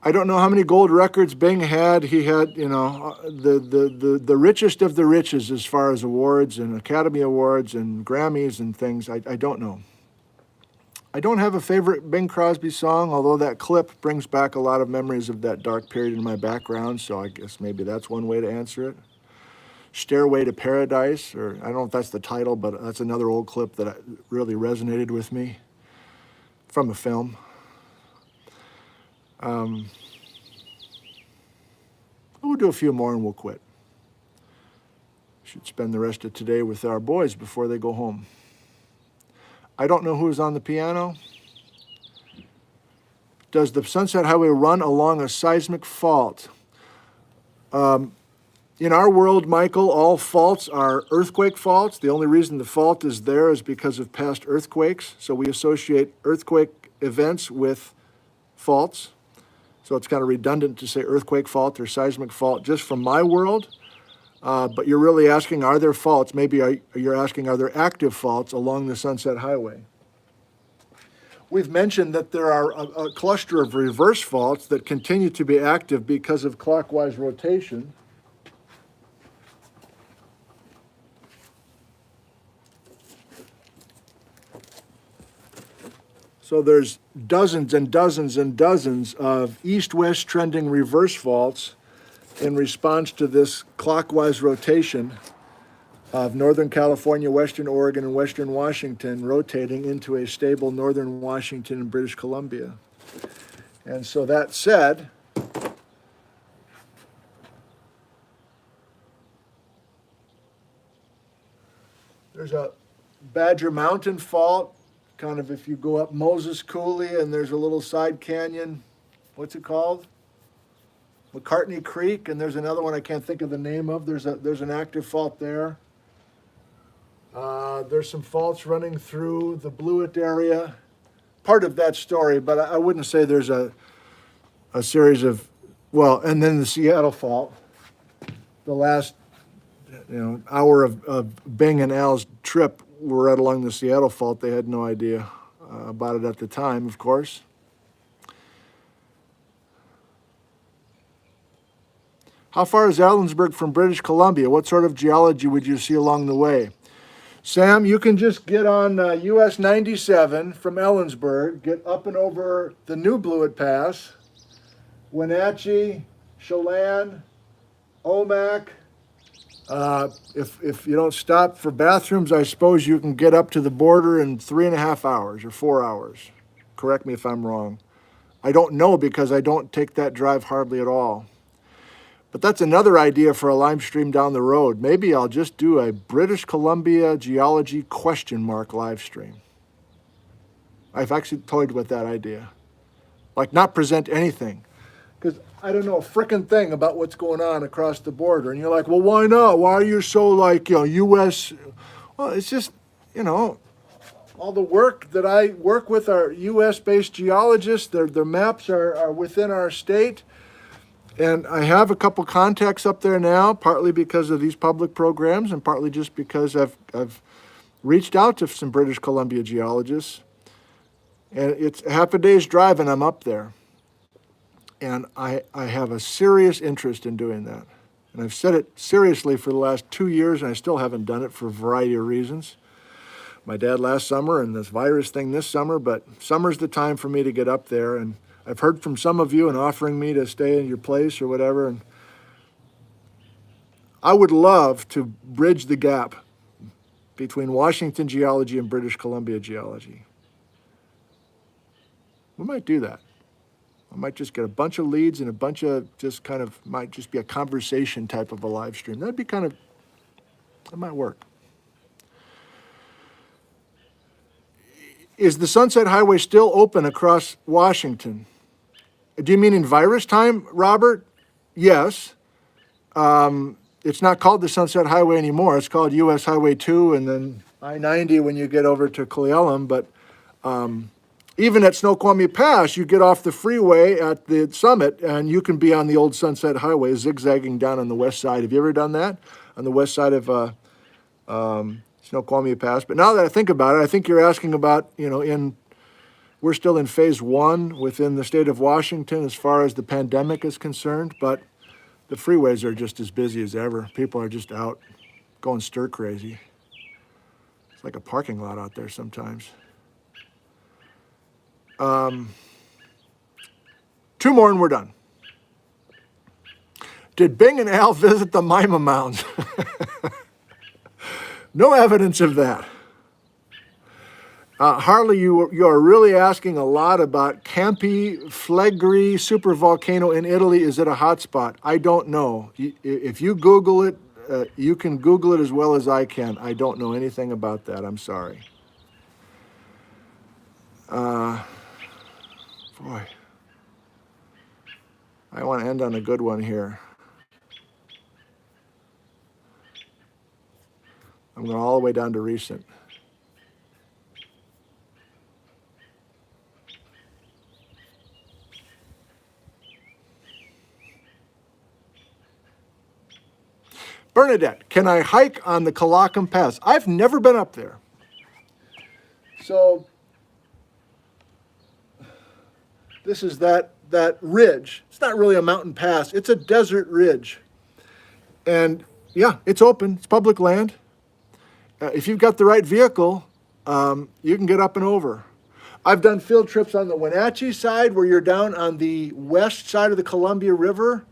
I don't know how many gold records Bing had. He had, the richest of the riches as far as awards and Academy Awards and Grammys and things. I don't know. I don't have a favorite Bing Crosby song, although that clip brings back a lot of memories of that dark period in my background, so I guess maybe that's one way to answer it. Stairway to Paradise, or I don't know if that's the title, but that's another old clip that really resonated with me from a film. We'll do a few more and we'll quit. Should spend the rest of today with our boys before they go home. I don't know who's on the piano. Does the Sunset Highway run along a seismic fault? In our world, Michael, all faults are earthquake faults. The only reason the fault is there is because of past earthquakes. So we associate earthquake events with faults. So it's kind of redundant to say earthquake fault or seismic fault just from my world. But you're really asking, are there faults? Maybe you're asking, are there active faults along the Sunset Highway? We've mentioned that there are a cluster of reverse faults that continue to be active because of clockwise rotation. So there's dozens and dozens and dozens of east-west trending reverse faults in response to this clockwise rotation of Northern California, Western Oregon, and Western Washington rotating into a stable Northern Washington and British Columbia. And so that said, there's a Badger Mountain fault, kind of if you go up Moses Coulee and there's a little side canyon, what's it called? McCartney Creek, and there's another one I can't think of the name of. There's an active fault there. There's some faults running through the Blewett area. Part of that story, but I wouldn't say there's a series of, well, and then the Seattle fault. The last hour of Bing and Al's trip were right along the Seattle fault. They had no idea about it at the time, of course. How far is Ellensburg from British Columbia? What sort of geology would you see along the way? Sam, you can just get on US 97 from Ellensburg, get up and over the New Blewett Pass, Wenatchee, Chelan, Omak. If you don't stop for bathrooms, I suppose you can get up to the border in 3.5 hours or 4 hours. Correct me if I'm wrong. I don't know because I don't take that drive hardly at all. But that's another idea for a live stream down the road. Maybe I'll just do a British Columbia geology question mark live stream. I've actually toyed with that idea. Like not present anything. Because I don't know a frickin' thing about what's going on across the border. And you're like, well, why not? Why are you so like, U.S.? Well, it's just, all the work that I work with are U.S.-based geologists. Their maps are within our state. And I have a couple contacts up there now, partly because of these public programs and partly just because I've reached out to some British Columbia geologists. And it's half a day's drive and I'm up there. And I have a serious interest in doing that. And I've said it seriously for the last 2 years, and I still haven't done it for a variety of reasons. My dad last summer and this virus thing this summer, but summer's the time for me to get up there. And I've heard from some of you and offering me to stay in your place or whatever. And I would love to bridge the gap between Washington geology and British Columbia geology. We might do that. I might just get a bunch of leads and a bunch of might just be a conversation type of a live stream. That might work. Is the Sunset Highway still open across Washington? Do you mean in virus time, Robert? Yes. It's not called the Sunset Highway anymore. It's called US Highway 2 and then I-90 when you get over to Cle Elum. But even at Snoqualmie Pass, you get off the freeway at the summit and you can be on the old Sunset Highway zigzagging down on the west side. Have you ever done that? On the west side of Snoqualmie Pass. But now that I think about it, I think you're asking about, we're still in phase 1 within the state of Washington as far as the pandemic is concerned, but the freeways are just as busy as ever. People are just out going stir crazy. It's like a parking lot out there sometimes. 2 more and we're done. Did Bing and Al visit the Mima Mounds? No evidence of that. Harley, you are really asking a lot about Campi Flegrei supervolcano in Italy. Is it a hotspot? I don't know. If you Google it, you can Google it as well as I can. I don't know anything about that. I'm sorry. Boy, I want to end on a good one here. I'm going all the way down to recent. Bernadette, can I hike on the Kalakam Pass? I've never been up there. So this is that ridge. It's not really a mountain pass. It's a desert ridge. And yeah, it's open. It's public land. If you've got the right vehicle, you can get up and over. I've done field trips on the Wenatchee side where you're down on the west side of the Columbia River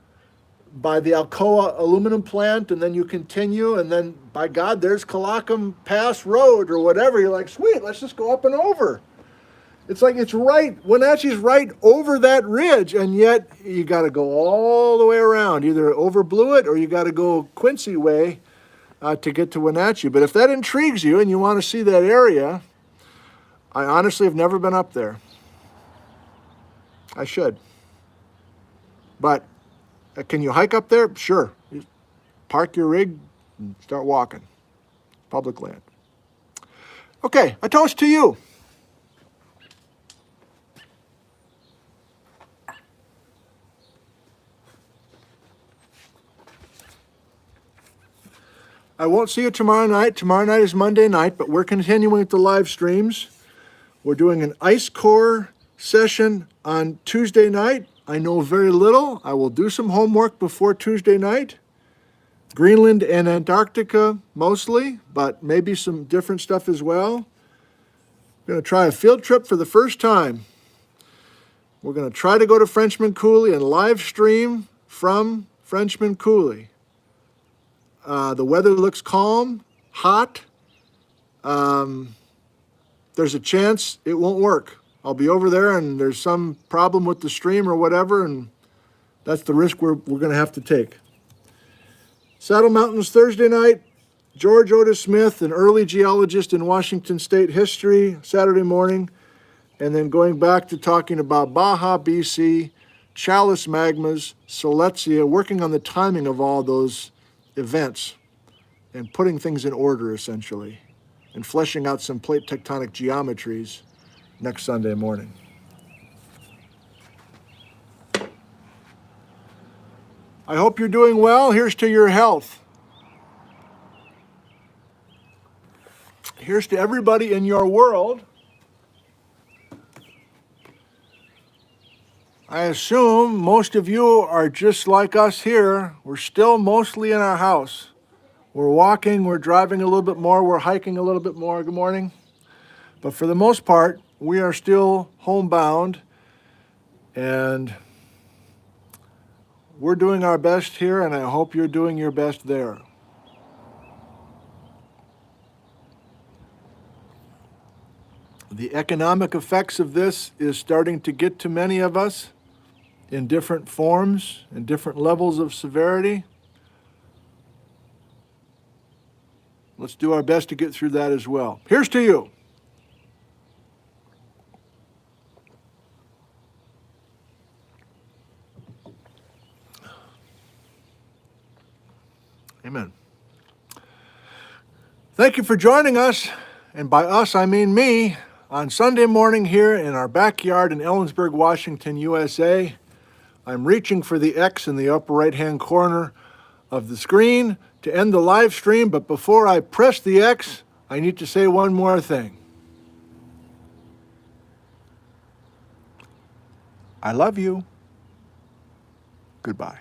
by the Alcoa aluminum plant, and then you continue, and then, by God, there's Kalakam Pass Road or whatever. You're like, sweet, let's just go up and over. It's like it's right, Wenatchee's right over that ridge, and yet you got to go all the way around. Either over Blewett or you got to go Quincy way to get to Wenatchee. But if that intrigues you and you want to see that area, I honestly have never been up there. I should. But can you hike up there? Sure. You park your rig and start walking. Public land. Okay, a toast to you. I won't see you tomorrow night. Tomorrow night is Monday night, but we're continuing with the live streams. We're doing an ice core session on Tuesday night. I know very little. I will do some homework before Tuesday night. Greenland and Antarctica mostly, but maybe some different stuff as well. I'm going to try a field trip for the first time. We're going to try to go to Frenchman Coulee and live stream from Frenchman Coulee. The weather looks calm, hot. There's a chance it won't work. I'll be over there and there's some problem with the stream or whatever, and that's the risk we're going to have to take. Saddle Mountains Thursday night, George Otis Smith, an early geologist in Washington State history, Saturday morning. and then going back to talking about Baja, BC, Chalice magmas, Silesia, working on the timing of all those events and putting things in order, essentially, and fleshing out some plate tectonic geometries next Sunday morning. I hope you're doing well. Here's to your health. Here's to everybody in your world. I assume most of you are just like us here. We're still mostly in our house. We're walking, we're driving a little bit more, we're hiking a little bit more. Good morning. But for the most part, we are still homebound, and we're doing our best here, and I hope you're doing your best there. The economic effects of this is starting to get to many of us in different forms and different levels of severity. Let's do our best to get through that as well. Here's to you. Amen. Thank you for joining us, and by us I mean me, on Sunday morning here in our backyard in Ellensburg, Washington, USA. I'm reaching for the X in the upper right-hand corner of the screen to end the live stream, but before I press the X, I need to say one more thing. I love you. Goodbye.